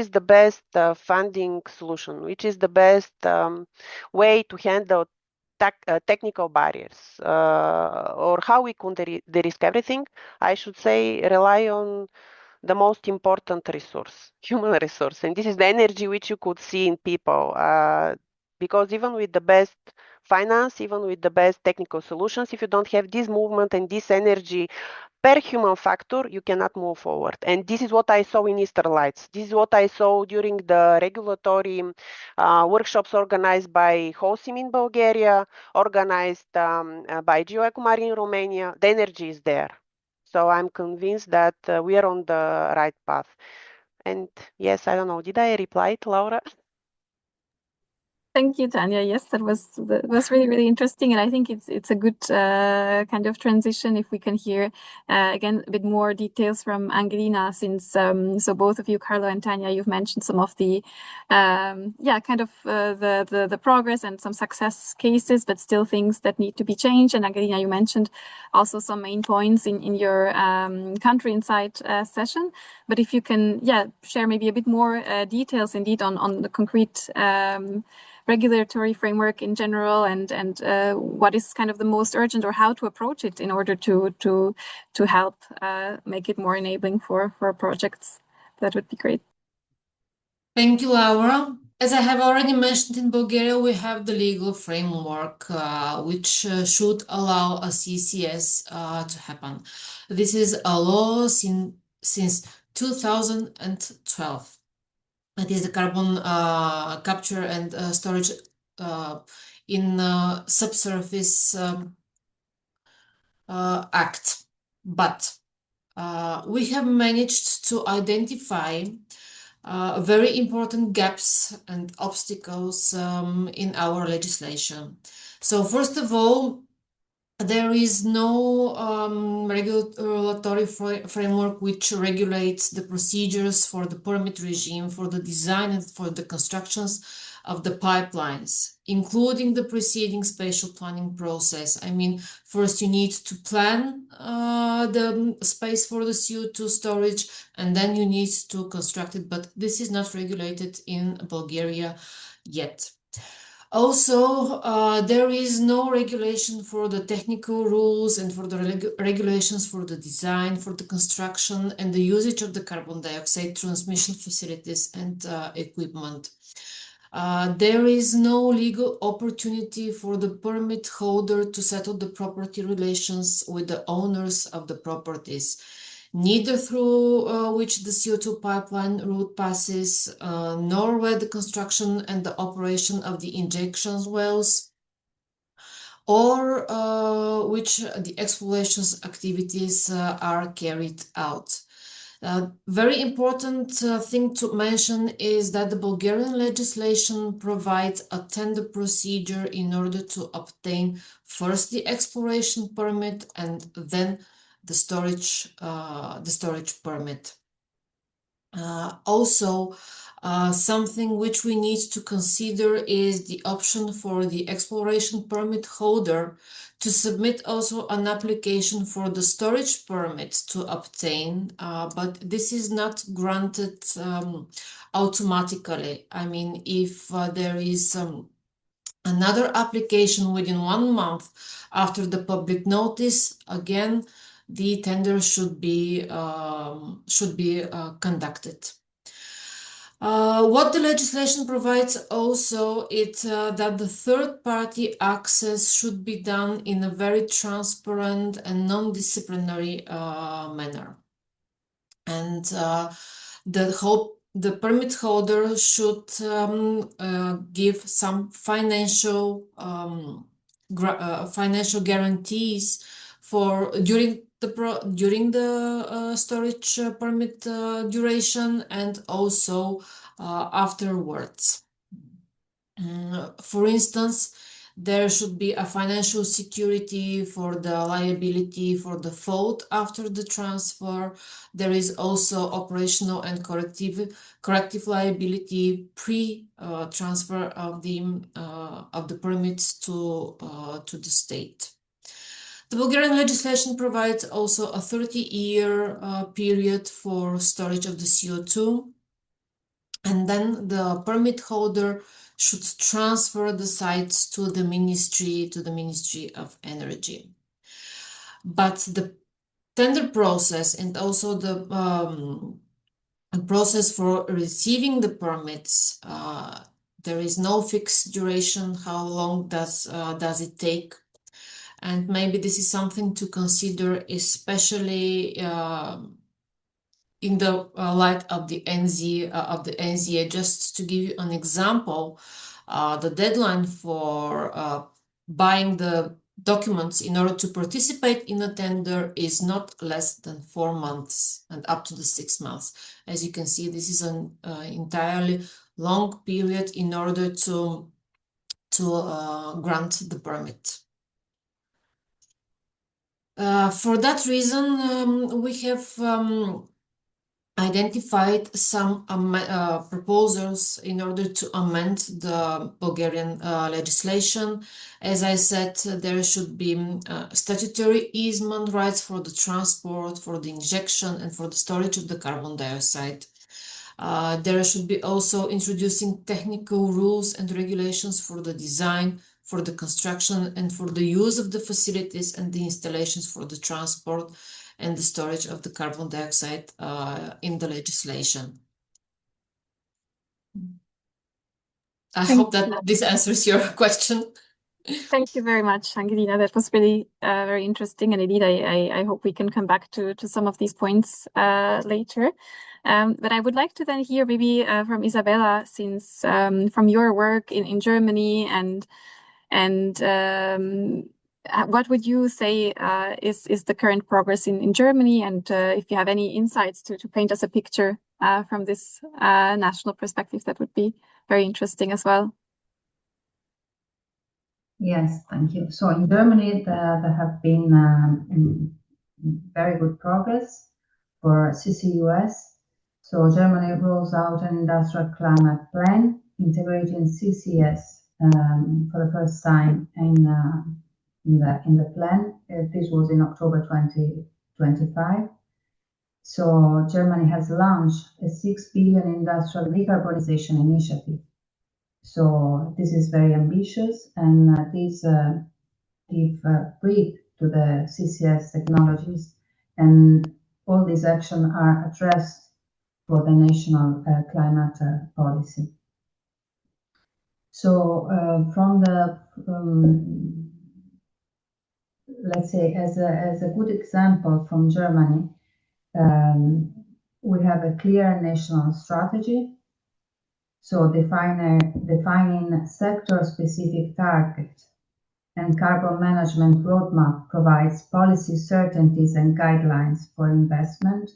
S5: the best funding solution, which is the best way to handle technical barriers, or how we can de-risk everything, I should say rely on the most important resource, human resource. And this is the energy which you could see in people. Because even with the best finance, even with the best technical solutions, if you don't have this movement and this energy per human factor, you cannot move forward. And this is what I saw in Eastern Lights. This is what I saw during the regulatory workshops organized by HOSIM in Bulgaria, organized by GeoEcomar in Romania. The energy is there. So I'm convinced that we are on the right path. And yes, I don't know, did I reply to Laura?
S1: Thank you, Tanya. Yes, that was really, really interesting, and I think it's a good kind of transition if we can hear again a bit more details from Angelina, since so both of you, Carlo and Tanya, you've mentioned some of the kind of the progress and some success cases, but still things that need to be changed. And Angelina, you mentioned also some main points in your country insight session. But if you can, share maybe a bit more details indeed on the concrete regulatory framework in general, and what is kind of the most urgent, or how to approach it in order to help make it more enabling for projects. That would be great.
S3: Thank you, Laura. As I have already mentioned, in Bulgaria, we have the legal framework which should allow a CCS to happen. This is a law since 2012. It is the carbon capture and storage in subsurface act. But we have managed to identify very important gaps and obstacles in our legislation. So first of all, there is no regulatory framework which regulates the procedures for the permit regime, for the design and for the constructions of the pipelines, including the preceding spatial planning process. I mean, first you need to plan the space for the CO2 storage, and then you need to construct it, but this is not regulated in Bulgaria yet. Also, there is no regulation for the technical rules and for the regulations for the design, for the construction and the usage of the carbon dioxide transmission facilities and equipment. There is no legal opportunity for the permit holder to settle the property relations with the owners of the properties, neither through which the CO2 pipeline route passes, nor where the construction and the operation of the injection wells, or which the exploration activities are carried out. Very important thing to mention is that the Bulgarian legislation provides a tender procedure in order to obtain first the exploration permit and then the storage permit. Also, something which we need to consider is the option for the exploration permit holder to submit also an application for the storage permit to obtain, but this is not granted automatically. I mean, if there is another application within 1 month after the public notice, again, the tender should be conducted. What the legislation provides also is that the third-party access should be done in a very transparent and non-disciplinary manner. And the permit holder should give some financial guarantees for during the storage permit duration and also afterwards. For instance, there should be a financial security for the liability for the fault after the transfer. There is also operational and corrective liability pre-transfer of the permits to the state. The Bulgarian legislation provides also a 30-year period for storage of the CO2, and then the permit holder should transfer the sites to the Ministry of Energy. But the tender process and also the process for receiving the permits, there is no fixed duration. How long does it take? And maybe this is something to consider, especially in the light of the NZA. Just to give you an example, the deadline for buying the documents in order to participate in a tender is not less than 4 months and up to the 6 months. As you can see, this is an entirely long period in order to grant the permit. For that reason, we have identified some proposals in order to amend the Bulgarian legislation. As I said, there should be statutory easement rights for the transport, for the injection, and for the storage of the carbon dioxide. There should be also introducing technical rules and regulations for the design, for the construction, and for the use of the facilities and the installations for the transport and the storage of the carbon dioxide in the legislation. I hope that this answers your question.
S1: Thank you very much, Angelina. That was really very interesting, and indeed, I hope we can come back to some of these points later. But I would like to then hear maybe from Isabella, since from your work in Germany, and what would you say is the current progress in Germany, and if you have any insights to paint us a picture from this national perspective, that would be very interesting as well.
S7: Yes, thank you. So in Germany, there have been very good progress for CCUS. So Germany rolls out an industrial climate plan integrating CCS for the first time in the plan. This was in October 2025. So Germany has launched a 6 billion industrial decarbonization initiative. So this is very ambitious, and this give breath to the CCS technologies, and all these actions are addressed for the national climate policy. So from the let's say as a good example from Germany, we have a clear national strategy. So defining sector-specific targets and carbon management roadmap provides policy certainties and guidelines for investment.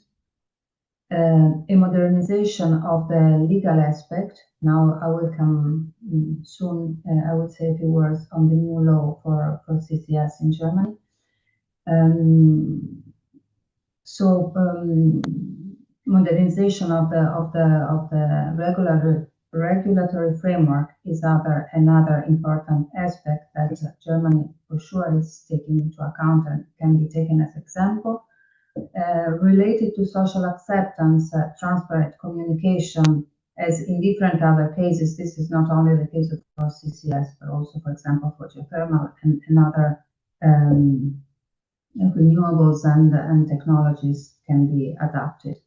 S7: A modernization of the legal aspect. Now I will come soon, I will say a few words on the new law for CCS in Germany. Modernization of the regulatory framework is another important aspect that Germany for sure is taking into account and can be taken as example. Related to social acceptance, transparent communication, as in different other cases, this is not only the case for CCS, but also, for example, for geothermal and other renewables and technologies can be adapted.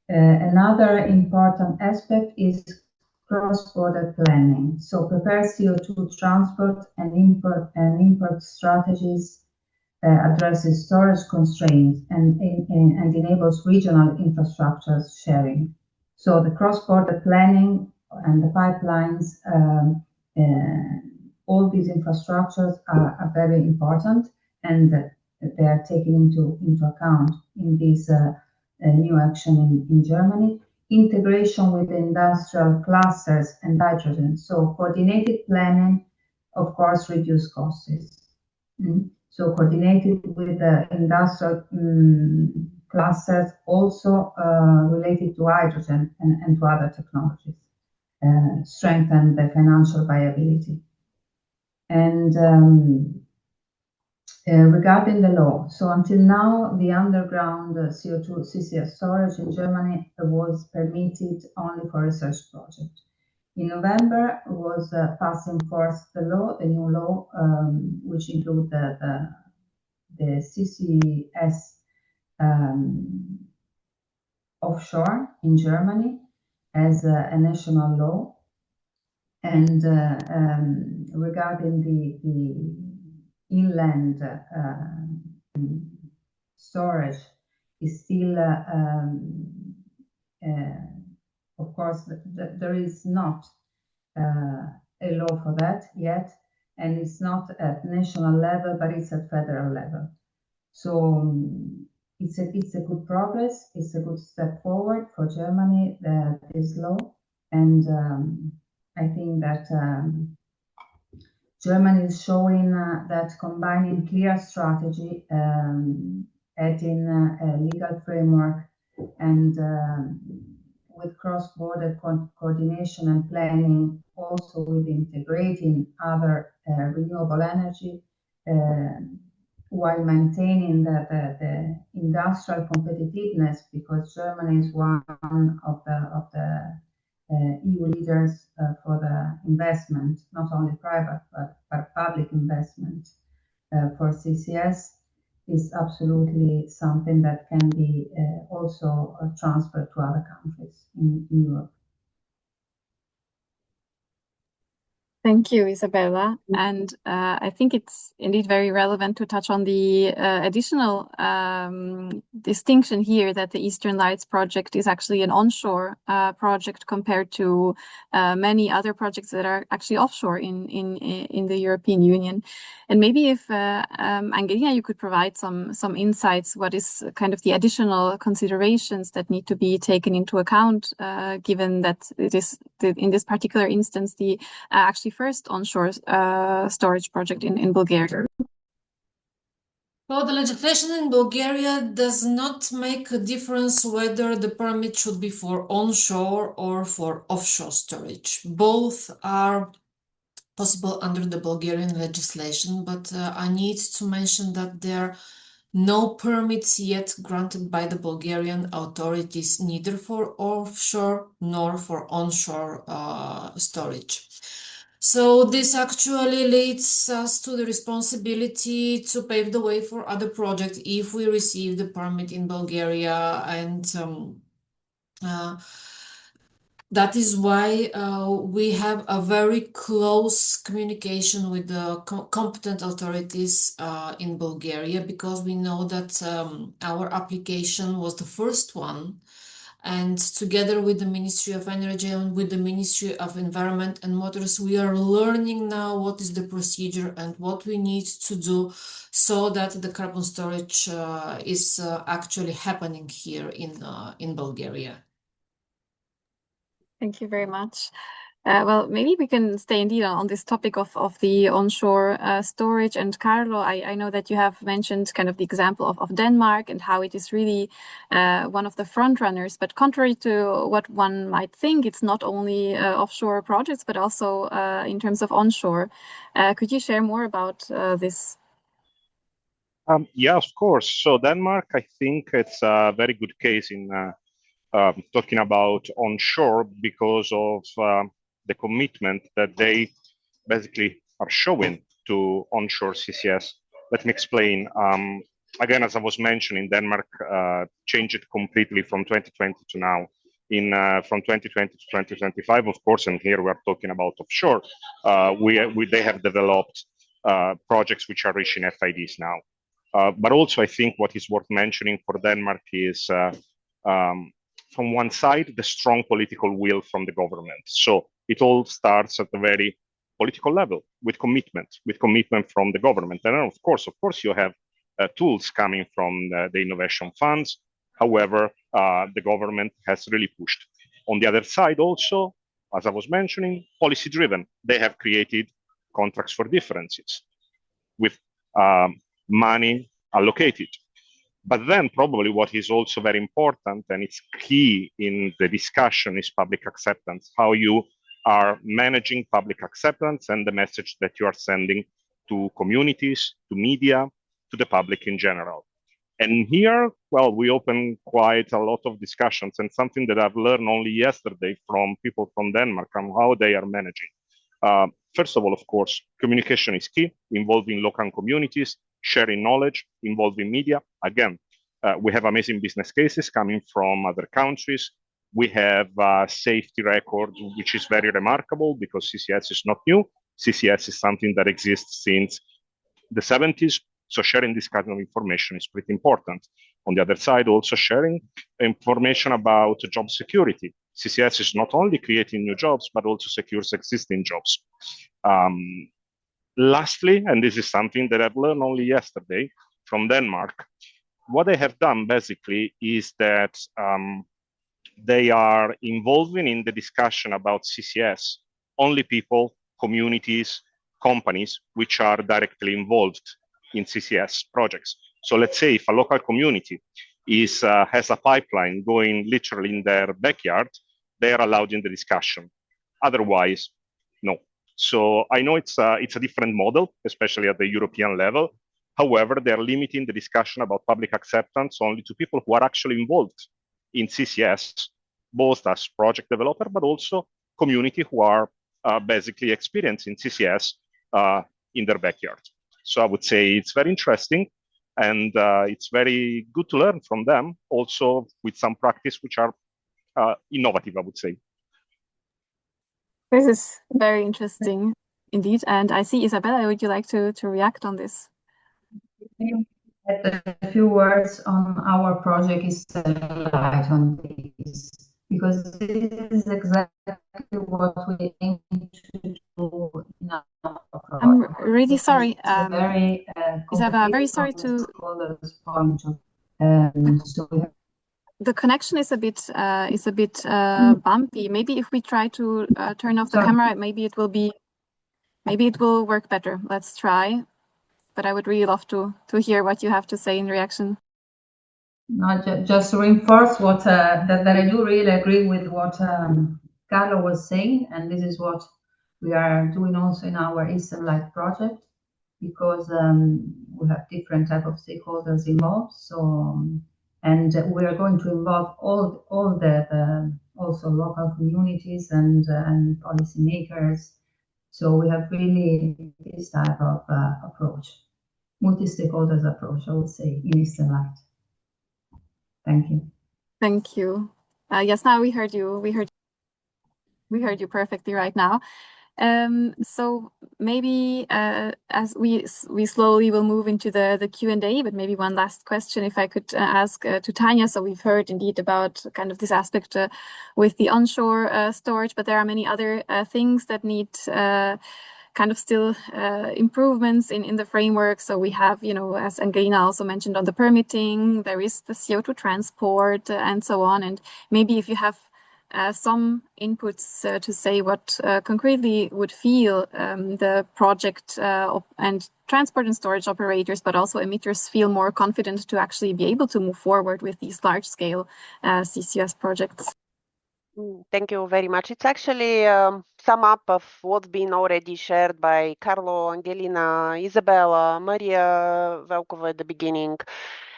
S7: Another important aspect is cross-border planning. So prepare CO2 transport and import strategies, addresses storage constraints and enables regional infrastructure sharing. So the cross-border planning and the pipelines, all these infrastructures are very important, and they are taken into account in this new action in Germany. Integration with industrial clusters and hydrogen. So coordinated planning, of course, reduce costs. So coordinated with the industrial clusters, also related to hydrogen and to other technologies, strengthen the financial viability. And regarding the law, so until now, the underground CO2 CCS storage in Germany was permitted only for research projects. In November was passed in force the new law, which include the CCS offshore in Germany as a national law. And regarding the inland storage is still, of course, there is not a law for that yet, and it's not at national level, but it's at federal level. So it's a good progress. It's a good step forward for Germany, this law, and I think that Germany is showing that combining clear strategy, adding a legal framework, and with cross-border coordination and planning, also with integrating other renewable energy, while maintaining the industrial competitiveness, because Germany is one of the EU leaders for the investment, not only private but public investment for CCS, is absolutely something that can be also transferred to other countries in Europe.
S1: Thank you, Isabella. And I think it's indeed very relevant to touch on the additional distinction here that the Eastern Lights project is actually an onshore project compared to many other projects that are actually offshore in the European Union. And maybe if Angelina, you could provide some insights, what is kind of the additional considerations that need to be taken into account, given that it is in this particular instance the actually first onshore storage project in Bulgaria.
S3: Well, the legislation in Bulgaria does not make a difference whether the permit should be for onshore or for offshore storage. Both are possible under the Bulgarian legislation, but I need to mention that there are no permits yet granted by the Bulgarian authorities, neither for offshore nor for onshore storage. So this actually leads us to the responsibility to pave the way for other projects if we receive the permit in Bulgaria, and that is why we have a very close communication with the competent authorities in Bulgaria, because we know that our application was the first one. And together with the Ministry of Energy and with the Ministry of Environment and Waters, we are learning now what is the procedure and what we need to do so that the carbon storage is actually happening here in Bulgaria.
S1: Thank you very much. Well, maybe we can stay indeed on this topic of the onshore storage. And Carlo, I know that you have mentioned kind of the example of Denmark and how it is really one of the front runners. But contrary to what one might think, it's not only offshore projects, but also in terms of onshore. Could you share more about this?
S6: Yeah, of course. So Denmark, I think it's a very good case in talking about onshore because of the commitment that they basically are showing to onshore CCS. Let me explain. Again, as I was mentioning, Denmark changed completely from 2020 to now. From 2020 to 2025, of course, and here we are talking about offshore. They have developed projects which are reaching FIDs now. But also, I think what is worth mentioning for Denmark is from one side, the strong political will from the government. So it all starts at the very political level with commitment from the government. And then, of course, you have tools coming from the innovation funds. However, the government has really pushed. On the other side, also, as I was mentioning, policy driven. They have created contracts for differences with money allocated. But then probably what is also very important, and it's key in the discussion, is public acceptance, how you are managing public acceptance and the message that you are sending to communities, to media, to the public in general. And here, well, we open quite a lot of discussions, and something that I've learned only yesterday from people from Denmark on how they are managing. First of all, of course, communication is key, involving local communities, sharing knowledge, involving media. Again, we have amazing business cases coming from other countries. We have a safety record, which is very remarkable because CCS is not new. CCS is something that exists since the 70s. So sharing this kind of information is pretty important. On the other side, also sharing information about job security. CCS is not only creating new jobs, but also secures existing jobs. Lastly, and this is something that I've learned only yesterday from Denmark, what they have done basically is that they are involving in the discussion about CCS only people, communities, companies which are directly involved in CCS projects. So let's say if a local community has a pipeline going literally in their backyard, they are allowed in the discussion. Otherwise, no. So I know it's a different model, especially at the European level. However, they're limiting the discussion about public acceptance only to people who are actually involved in CCS, both as project developer, but also community who are basically experiencing CCS in their backyard. So I would say it's very interesting, and it's very good to learn from them, also with some practice which are innovative, I would say.
S1: This is very interesting indeed. And I see, Isabella, would you like to react on this?
S7: A few words on our project is light on this, because this is exactly what we aim to do in our project.
S1: I'm really sorry.
S7: Very
S1: Isabella, very sorry to.
S7: Point of, so we have
S1: the connection is a bit bumpy. Maybe if we try to turn off the camera, maybe it will work better. Let's try. But I would really love to hear what you have to say in reaction.
S7: No, just to reinforce what that I do really agree with what Carlo was saying, and this is what we are doing also in our Eastern Light project, because we have different type of stakeholders involved. So and we are going to involve all the also local communities and policymakers. So we have really this type of approach, multi-stakeholders approach, I would say, in Eastern Light. Thank you.
S1: Thank you. Yes, now we heard you. We heard you perfectly right now. So maybe as we slowly will move into the Q&A, but maybe one last question, if I could ask to Tanya. So we've heard indeed about kind of this aspect with the onshore storage, but there are many other things that need kind of still improvements in the framework. So we have, as Angelina also mentioned, on the permitting, there is the CO2 transport and so on. And maybe if you have some inputs to say what concretely would feel the project and transport and storage operators, but also emitters feel more confident to actually be able to move forward with these large-scale CCUS projects.
S5: Thank you very much. It's actually sum up of what's been already shared by Carlo, Angelina, Isabella, Maria Velkova at the beginning.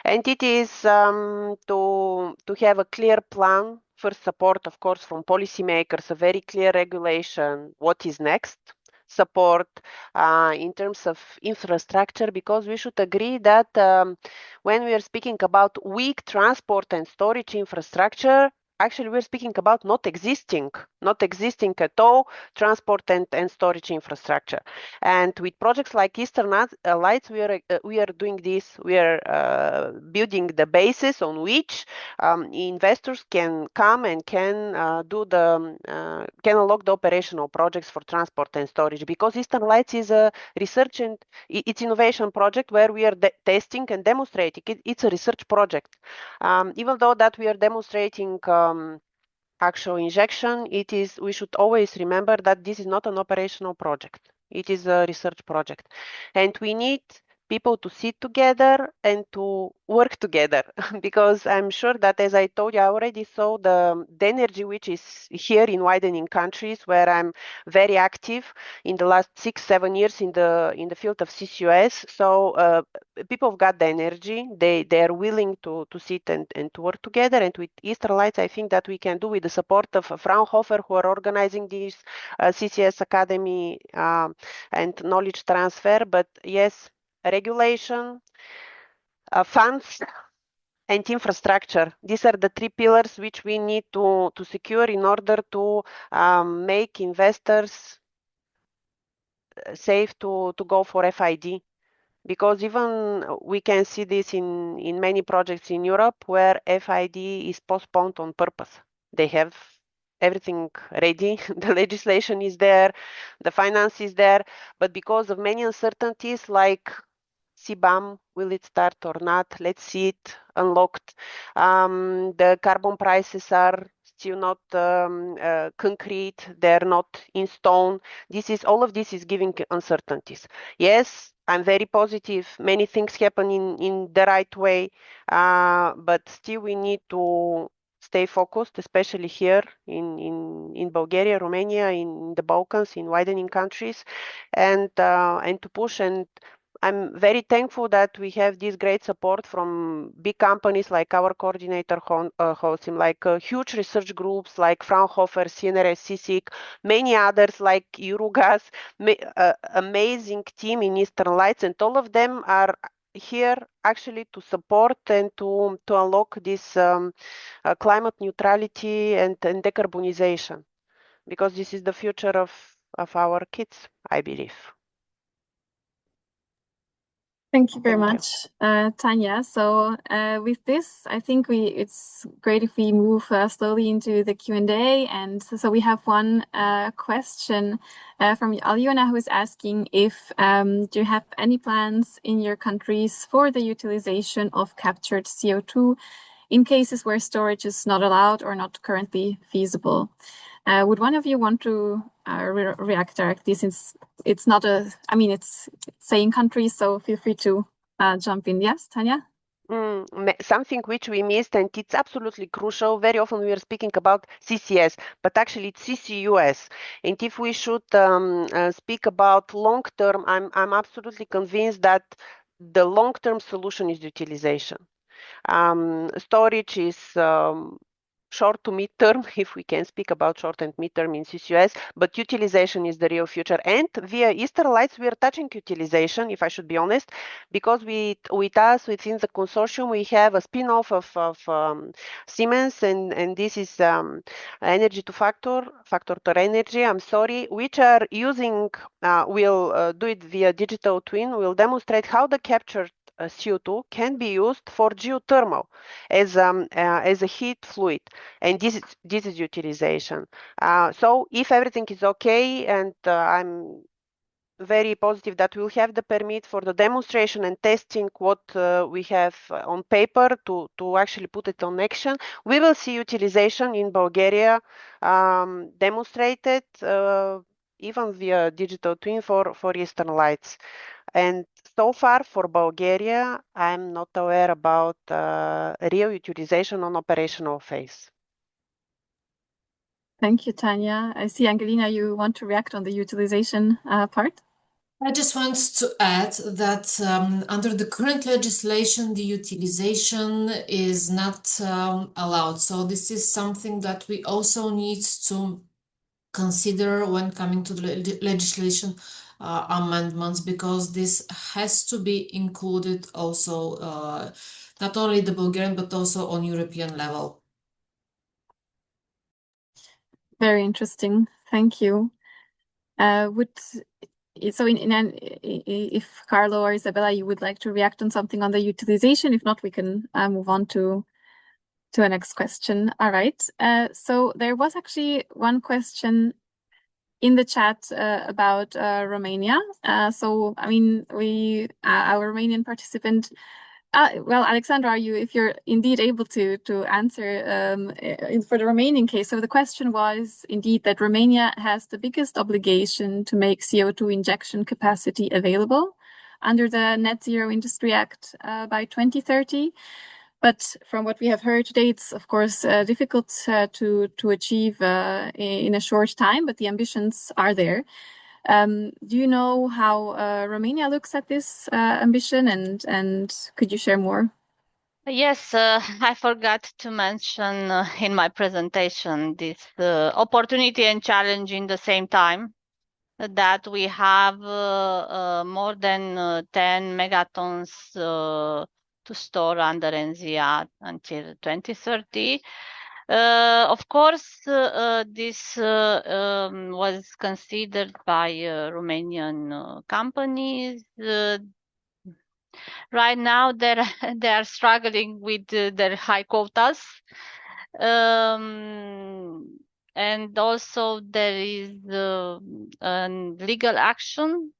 S5: And it is to have a clear plan for support, of course, from policymakers, a very clear regulation, what is next, support in terms of infrastructure, because we should agree that when we are speaking about weak transport and storage infrastructure, actually we're speaking about not existing at all transport and storage infrastructure. And with projects like Eastern Lights, we are doing this. We are building the basis on which investors can come and can unlock the operational projects for transport and storage, because Eastern Lights is a research and it's innovation project where we are testing and demonstrating. It's a research project. Even though that we are demonstrating actual injection, we should always remember that this is not an operational project. It is a research project. And we need people to sit together and to work together, because I'm sure that, as I told you, I already saw the energy which is here in widening countries, where I'm very active in the last 6-7 years in the field of CCUS. So people have got the energy. They are willing to sit and to work together. And with Eastern Lights, I think that we can do, with the support of Fraunhofer, who are organizing this CCS Academy and knowledge transfer. But yes, regulation, funds, and infrastructure. These are the three pillars which we need to secure in order to make investors safe to go for FID. Because even we can see this in many projects in Europe where FID is postponed on purpose. They have everything ready. The legislation is there, the finance is there, but because of many uncertainties like CBAM, will it start or not? Let's see it unlocked. The carbon prices are still not concrete. They're not in stone. All of this is giving uncertainties. Yes, I'm very positive. Many things happen in the right way, but still we need to stay focused, especially here in Bulgaria, Romania, in the Balkans, in widening countries, and to push. And I'm very thankful that we have this great support from big companies like our coordinator, Holcim, like huge research groups like Fraunhofer, CNRS, CSIC, many others like Eurogas, amazing team in Eastern Lights, and all of them are here actually to support and to unlock this climate neutrality and decarbonization, because this is the future of our kids, I believe.
S1: Thank you very much, Tanya. So with this, I think it's great if we move slowly into the Q&A. And so we have one question from Alyona, who is asking if do you have any plans in your countries for the utilization of captured CO2 in cases where storage is not allowed or not currently feasible? Would one of you want to react directly, since it's not it's saying countries, so feel free to jump in. Yes, Tanya?
S5: Something which we missed, and it's absolutely crucial. Very often we are speaking about CCS, but actually it's CCUS. And if we should speak about long term, I'm absolutely convinced that the long term solution is utilization. Storage is short to mid term, if we can speak about short and mid term in CCUS, but utilization is the real future. And via Eastern Lights, we are touching utilization, if I should be honest, because with us within the consortium, we have a spin-off of Siemens, and this is energy to factor to energy, I'm sorry, which are using, we'll do it via digital twin, we'll demonstrate how the captured CO2 can be used for geothermal as a heat fluid, and this is utilization. So if everything is okay, and I'm very positive that we'll have the permit for the demonstration and testing what we have on paper to actually put it on action, we will see utilization in Bulgaria demonstrated even via digital twin for Eastern Lights. And so far for Bulgaria, I'm not aware about real utilization on operational phase.
S1: Thank you, Tanya. I see, Angelina, you want to react on the utilization part?
S3: I just want to add that under the current legislation, the utilization is not allowed. So this is something that we also need to consider when coming to the legislation amendments, because this has to be included also, not only the Bulgarian, but also on European level.
S1: Very interesting. Thank you. If Carlo or Isabella, you would like to react on something on the utilization, if not, we can move on to a next question. All right. So there was actually one question in the chat about Romania. So I mean, our Romanian participant. Well, Alexandra, if you're indeed able to answer for the Romanian case. So the question was indeed that Romania has the biggest obligation to make CO2 injection capacity available under the Net Zero Industry Act by 2030. But from what we have heard today, it's of course difficult to achieve in a short time, but the ambitions are there. Do you know how Romania looks at this ambition, and could you share more?
S4: Yes, I forgot to mention in my presentation this opportunity and challenge in the same time, that we have more than 10 megatons to store under NZIA until 2030. Of course, this was considered by Romanian companies. Right now, they are struggling with their high quotas. and also there is legal action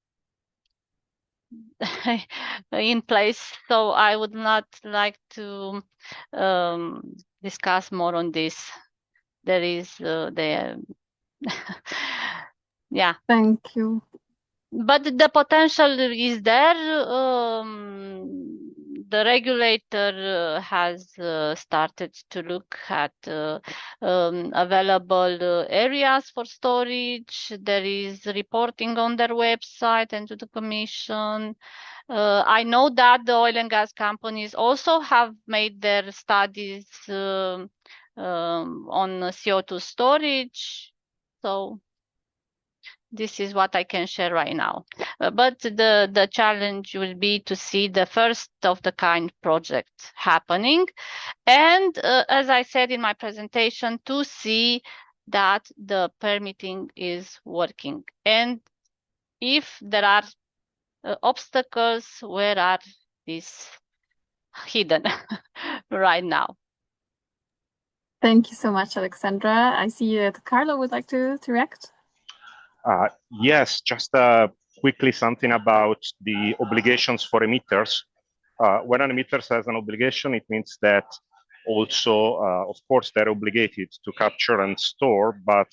S4: in place. So I would not like to discuss more on this. There is yeah.
S1: Thank you.
S4: But the potential is there. The regulator has started to look at available areas for storage. There is reporting on their website and to the Commission. I know that the oil and gas companies also have made their studies on CO2 storage. So this is what I can share right now. But the challenge will be to see the first of the kind project happening. And as I said in my presentation, to see that the permitting is working. And if there are obstacles, where are these hidden right now?
S1: Thank you so much, Alexandra. I see that Carlo would like to react.
S6: Yes, just quickly something about the obligations for emitters. When an emitter has an obligation, it means that also, of course, they're obligated to capture and store, but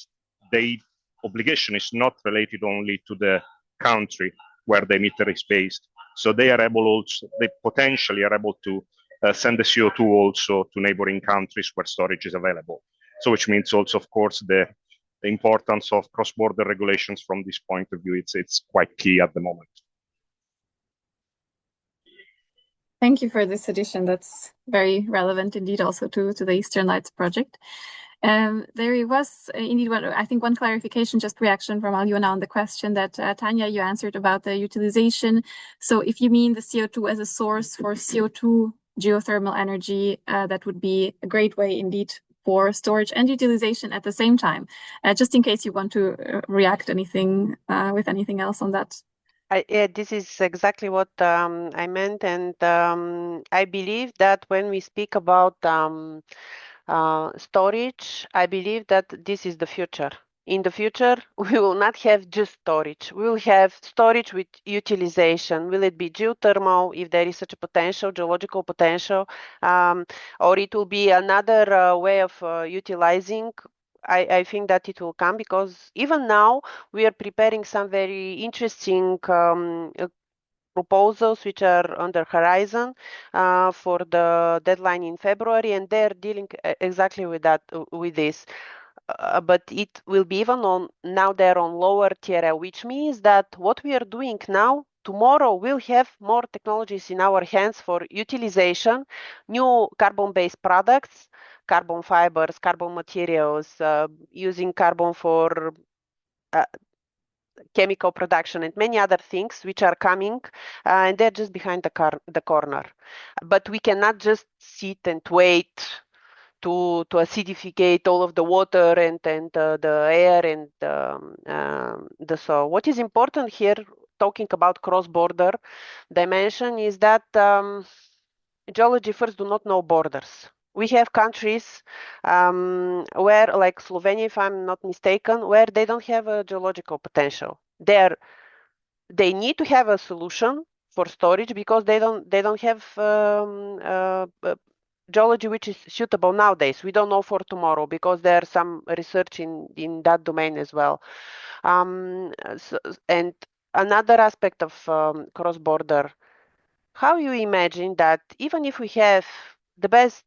S6: the obligation is not related only to the country where the emitter is based. So they are able also, they potentially are able to send the CO2 also to neighboring countries where storage is available. So which means also, of course, the importance of cross-border regulations from this point of view, it's quite key at the moment.
S1: Thank you for this addition. That's very relevant indeed also to the Eastern Lights project. There was indeed one clarification, just reaction from Aljona on the question that Tanya, you answered about the utilization. So if you mean the CO2 as a source for CO2 geothermal energy, that would be a great way indeed for storage and utilization at the same time. Just in case you want to react with anything else on that.
S5: This is exactly what I meant, and I believe that when we speak about storage, I believe that this is the future. In the future, we will not have just storage. We will have storage with utilization. Will it be geothermal, if there is such a potential, geological potential, or it will be another way of utilizing? I think that it will come, because even now we are preparing some very interesting proposals which are on the horizon for the deadline in February, and they're dealing exactly with that, with this. But it will be even on, now they're on lower tier, which means that what we are doing now, tomorrow we'll have more technologies in our hands for utilization, new carbon-based products, carbon fibers, carbon materials, using carbon for chemical production and many other things which are coming, and they're just behind the corner. But we cannot just sit and wait to acidificate all of the water and the air and the soil. What is important here, talking about cross-border dimension, is that geology first do not know borders. We have countries where, like Slovenia, if I'm not mistaken, where they don't have a geological potential. They need to have a solution for storage because they don't have geology which is suitable nowadays. We don't know for tomorrow because there's some research in that domain as well. And another aspect of cross-border, how you imagine that even if we have the best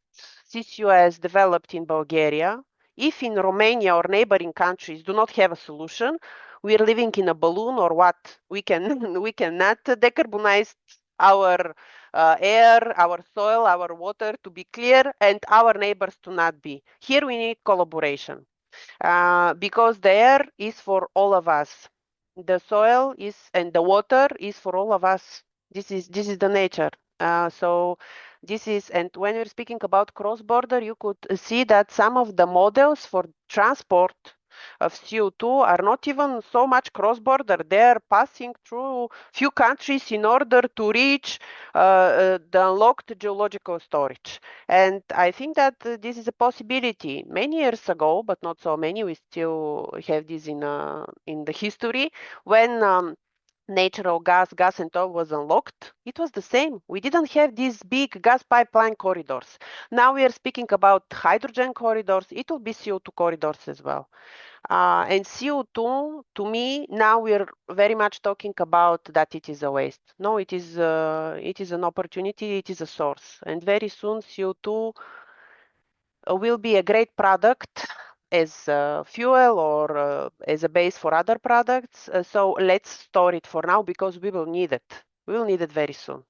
S5: CCUS developed in Bulgaria, if in Romania or neighboring countries do not have a solution, we are living in a balloon or what? We cannot decarbonize our air, our soil, our water to be clear, and our neighbors to not be. Here we need collaboration because the air is for all of us. The soil is, and the water is for all of us. This is the nature. So this is, and when you're speaking about cross-border, you could see that some of the models for transport of CO2 are not even so much cross-border. They are passing through few countries in order to reach the unlocked geological storage. And I think that this is a possibility. Many years ago, but not so many, we still have this in the history, when natural gas and oil was unlocked, it was the same. We didn't have these big gas pipeline corridors. Now we are speaking about hydrogen corridors. It will be CO2 corridors as well. And CO2, to me, now we're very much talking about that it is a waste. No, it is an opportunity, it is a source. And very soon CO2 will be a great product as fuel or as a base for other products. So let's store it for now because we will need it. We will need it very soon.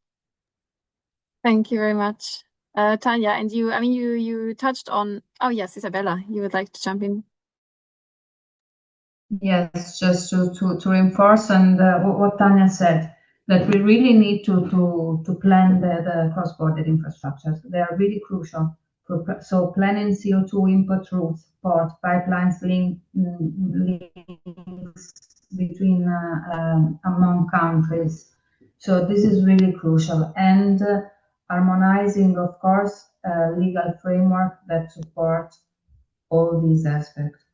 S1: Thank you very much. Tanya, and you touched on, oh yes, Isabella, you would like to jump in?
S7: Yes, just to reinforce and what Tanya said, that we really need to plan the cross-border infrastructures. They are really crucial. So planning CO2 input routes, port, pipelines, links between among countries. So this is really crucial. And harmonizing, of course, a legal framework that supports all these aspects.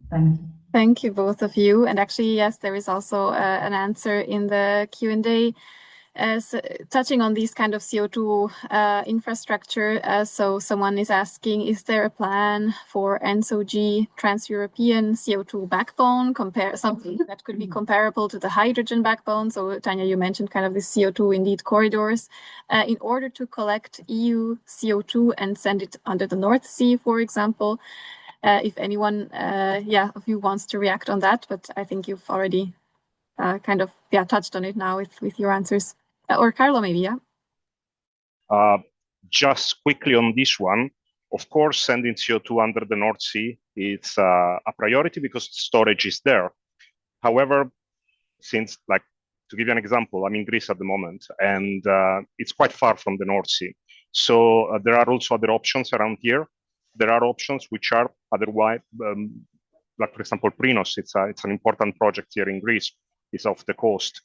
S7: Thank you.
S1: Thank you, both of you. And actually, yes, there is also an answer in the Q&A touching on these kind of CO2 infrastructure. So someone is asking, is there a plan for ENTSO-G trans-European CO2 backbone, something that could be comparable to the hydrogen backbone? So Tanya, you mentioned kind of the CO2 indeed corridors in order to collect EU CO2 and send it under the North Sea, for example. If anyone of you wants to react on that, but I think you've already kind of touched on it now with your answers. Or Carlo, maybe, yeah?
S6: Just quickly on this one, of course, sending CO2 under the North Sea, it's a priority because storage is there. However, since, like, to give you an example, I'm in Greece at the moment, and it's quite far from the North Sea. So there are also other options around here. There are options which are otherwise, like for example, Prinos. It's an important project here in Greece. It's off the coast,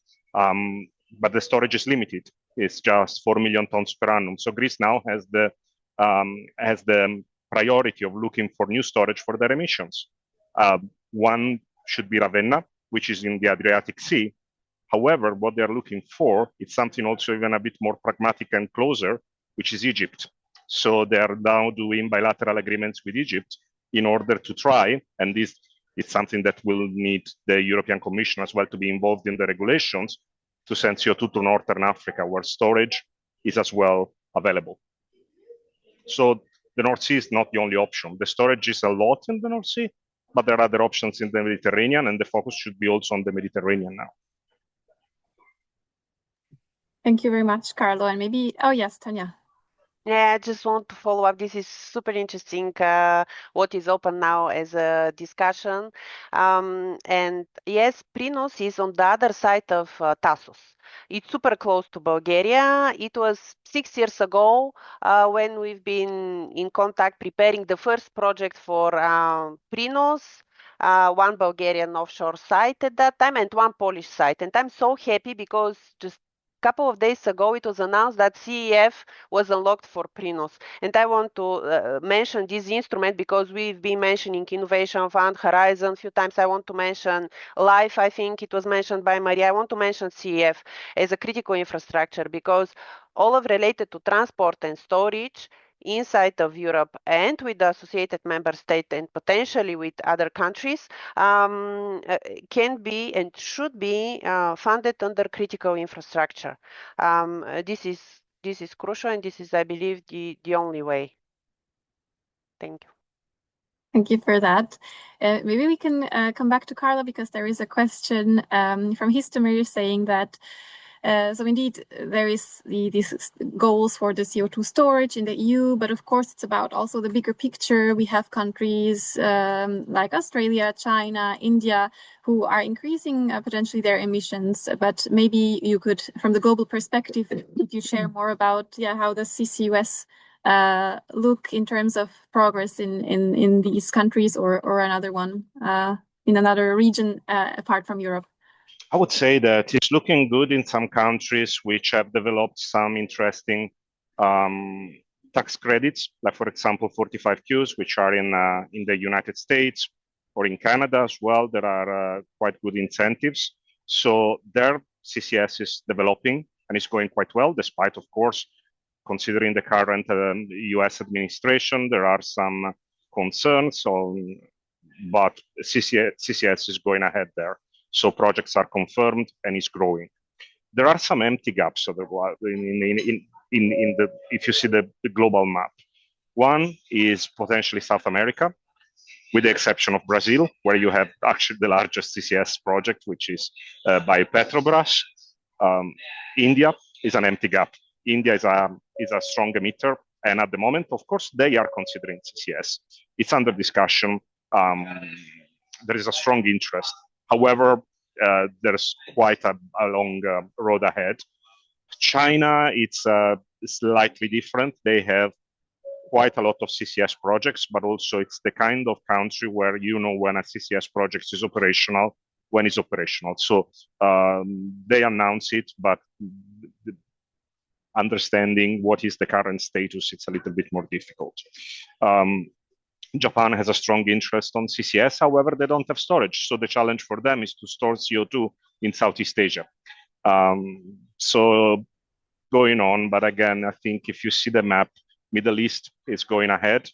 S6: but the storage is limited. It's just 4 million tons per annum. So Greece now has the priority of looking for new storage for their emissions. One should be Ravenna, which is in the Adriatic Sea. However, what they're looking for is something also even a bit more pragmatic and closer, which is Egypt. So they are now doing bilateral agreements with Egypt in order to try, and this is something that will need the European Commission as well to be involved in the regulations, to send CO2 to Northern Africa, where storage is as well available. So the North Sea is not the only option. The storage is a lot in the North Sea, but there are other options in the Mediterranean, and the focus should be also on the Mediterranean now.
S1: Thank you very much, Carlo. And maybe, oh yes, Tanya.
S5: Yeah, I just want to follow up. This is super interesting, what is open now as a discussion. And yes, Prinos is on the other side of Tassos. It's super close to Bulgaria. It was 6 years ago when we've been in contact preparing the first project for Prinos. One Bulgarian offshore site at that time and one Polish site. And I'm so happy because just couple of days ago, it was announced that CEF was unlocked for Prinos. And I want to mention this instrument because we've been mentioning Innovation Fund, Horizon a few times. I want to mention LIFE. I think it was mentioned by Maria. I want to mention CEF as a critical infrastructure because all of related to transport and storage inside of Europe and with the associated member state and potentially with other countries can be and should be funded under critical infrastructure. This is crucial, and this is, I believe, the only way. Thank you.
S1: Thank you for that. Maybe we can come back to Carla because there is a question from Histomir saying that so indeed, there is these goals for the CO2 storage in the EU, but of course it's about also the bigger picture. We have countries like Australia, China, India, who are increasing potentially their emissions. But maybe you could, from the global perspective, could you share more about how the CCUS look in terms of progress in these countries or another one in another region apart from Europe?
S6: I would say that it's looking good in some countries which have developed some interesting tax credits, like for example 45Qs, which are in the United States or in Canada as well. There are quite good incentives. So their CCS is developing and it's going quite well, despite, of course, considering the current US administration, there are some concerns but CCS is going ahead there. So projects are confirmed and it's growing. There are some empty gaps if you see the global map. One is potentially South America, with the exception of Brazil, where you have actually the largest CCS project, which is by Petrobras. India is an empty gap. India is a strong emitter, and at the moment, of course, they are considering CCS. It's under discussion. There is a strong interest. However, there's quite a long road ahead. China, it's slightly different. They have quite a lot of CCS projects, but also it's the kind of country where you know when a CCS project is operational, when it's operational. So they announce it, but understanding what is the current status, it's a little bit more difficult. Japan has a strong interest on CCS, however, they don't have storage. So the challenge for them is to store CO2 in Southeast Asia. So going on, but again, I think if you see the map, Middle East is going ahead.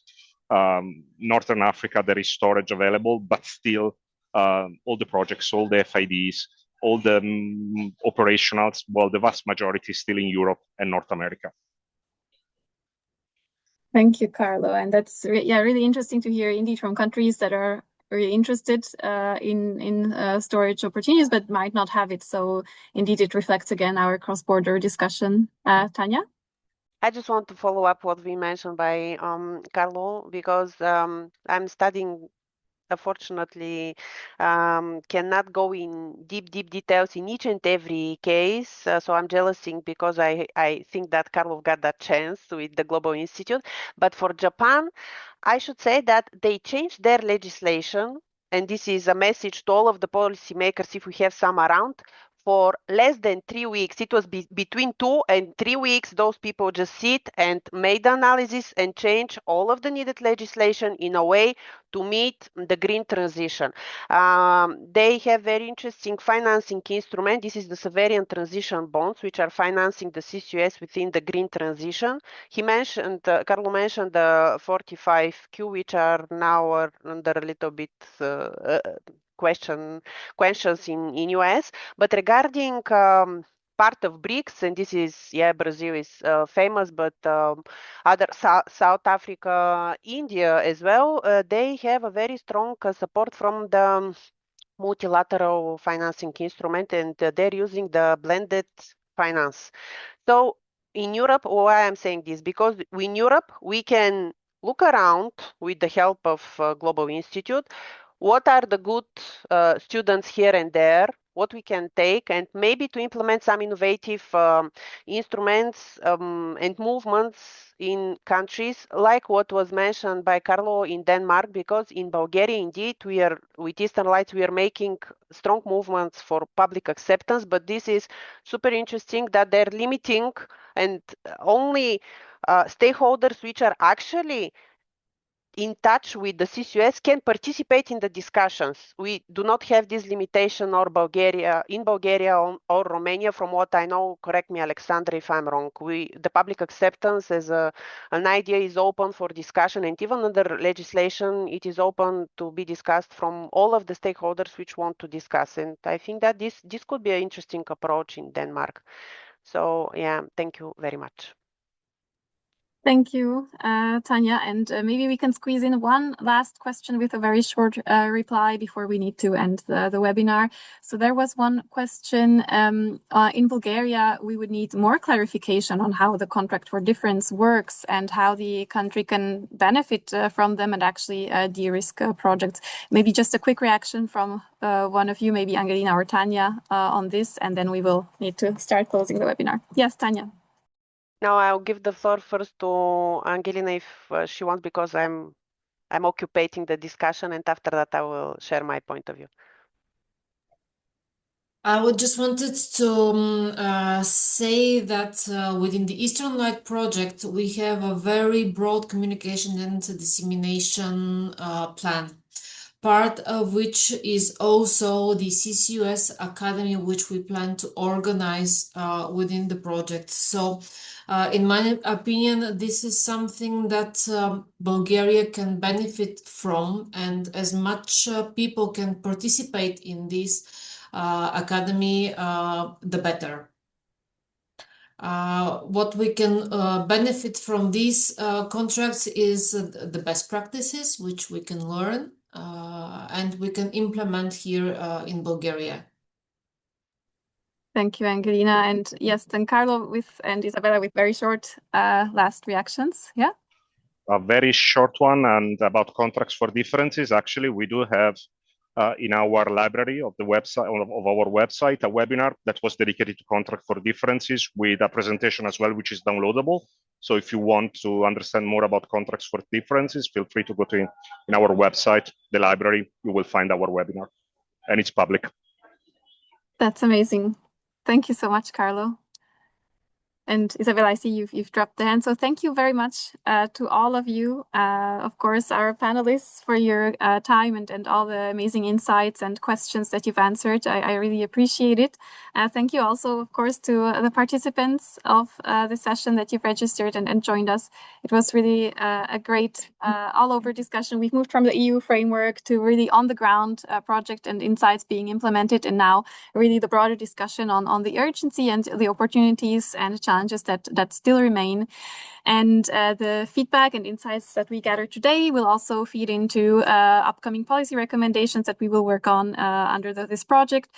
S6: Northern Africa, there is storage available, but still all the projects, all the FIDs, all the operationals, well, the vast majority is still in Europe and North America.
S1: Thank you, Carlo. And that's really interesting to hear indeed from countries that are really interested in storage opportunities, but might not have it. So indeed, it reflects again our cross-border discussion. Tanya?
S5: I just want to follow up what we mentioned by Carlo, because I'm studying, unfortunately, cannot go in deep details in each and every case. So I'm jealousing because I think that Carlo got that chance with the Global Institute. But for Japan, I should say that they changed their legislation, and this is a message to all of the policymakers, if we have some around. For less than 3 weeks, it was between 2 and 3 weeks, those people just sit and made the analysis and change all of the needed legislation in a way to meet the green transition. They have very interesting financing instrument. This is the sovereign transition bonds, which are financing the CCUS within the green transition. He mentioned, Carlo mentioned the 45Q, which are now under a little bit questions in US. But regarding part of BRICS, and this is, Brazil is famous, but other South Africa, India as well, they have a very strong support from the multilateral financing instrument, and they're using the blended finance. So in Europe, why I'm saying this? Because in Europe, we can look around with the help of Global Institute, what are the good students here and there, what we can take, and maybe to implement some innovative instruments and movements in countries like what was mentioned by Carlo in Denmark, because in Bulgaria, indeed, we are, with Eastern Lights, we are making strong movements for public acceptance, but this is super interesting that they're limiting and only stakeholders which are actually in touch with the CCUS can participate in the discussions. We do not have this limitation in Bulgaria or Romania, from what I know. Correct me, Alexandra, if I'm wrong. The public acceptance as an idea is open for discussion, and even under legislation, it is open to be discussed from all of the stakeholders which want to discuss. And I think that this could be an interesting approach in Denmark. So yeah, thank you very much.
S1: Thank you, Tanya. And maybe we can squeeze in one last question with a very short reply before we need to end the webinar. So there was one question. In Bulgaria, we would need more clarification on how the contract for difference works and how the country can benefit from them and actually de-risk projects. Maybe just a quick reaction from one of you, maybe Angelina or Tanya, on this, and then we will need to start closing the webinar. Yes, Tanya.
S5: Now I'll give the floor first to Angelina if she wants, because I'm occupating the discussion, and after that I will share my point of view.
S3: I would just wanted to say that within the Eastern Light project, we have a very broad communication and dissemination plan, part of which is also the CCUS Academy, which we plan to organize within the project. So in my opinion, this is something that Bulgaria can benefit from, and as much people can participate in this academy, the better. What we can benefit from these contracts is the best practices, which we can learn and we can implement here in Bulgaria.
S1: Thank you, Angelina. And yes, then Carlo and Isabella with very short last reactions. Yeah.
S6: A very short one, and about contracts for differences. Actually, we do have in our library of the website of our website a webinar that was dedicated to contract for differences with a presentation as well, which is downloadable. So if you want to understand more about contracts for differences, feel free to go to in our website, the library. You will find our webinar, and it's public.
S1: That's amazing. Thank you so much, Carlo. And Isabella, I see you've dropped the hand. So thank you very much to all of you, of course, our panelists, for your time and all the amazing insights and questions that you've answered. I really appreciate it. Thank you also, of course, to the participants of the session that you've registered and joined us. It was really a great all-over discussion. We've moved from the EU framework to really on-the-ground project and insights being implemented, and now really the broader discussion on the urgency and the opportunities and challenges that still remain. And the feedback and insights that we gather today will also feed into upcoming policy recommendations that we will work on under this project.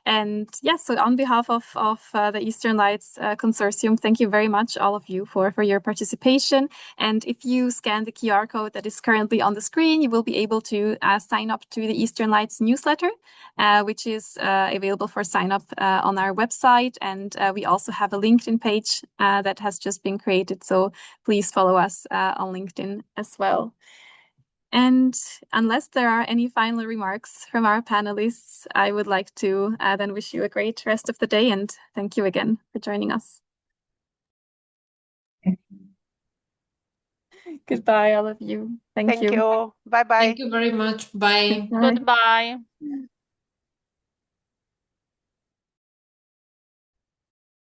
S1: And yes, so on behalf of the Eastern Lights Consortium, thank you very much, all of you, for your participation. And if you scan the QR code that is currently on the screen, you will be able to sign up to the Eastern Lights newsletter, which is available for sign up on our website. And we also have a LinkedIn page that has just been created. So please follow us on LinkedIn as well. And unless there are any final remarks from our panelists, I would like to then wish you a great rest of the day, and thank you again for joining us. Goodbye, all of you. Thank you.
S5: Bye-bye.
S3: Thank you very much. Bye.
S1: Goodbye.
S4: Goodbye.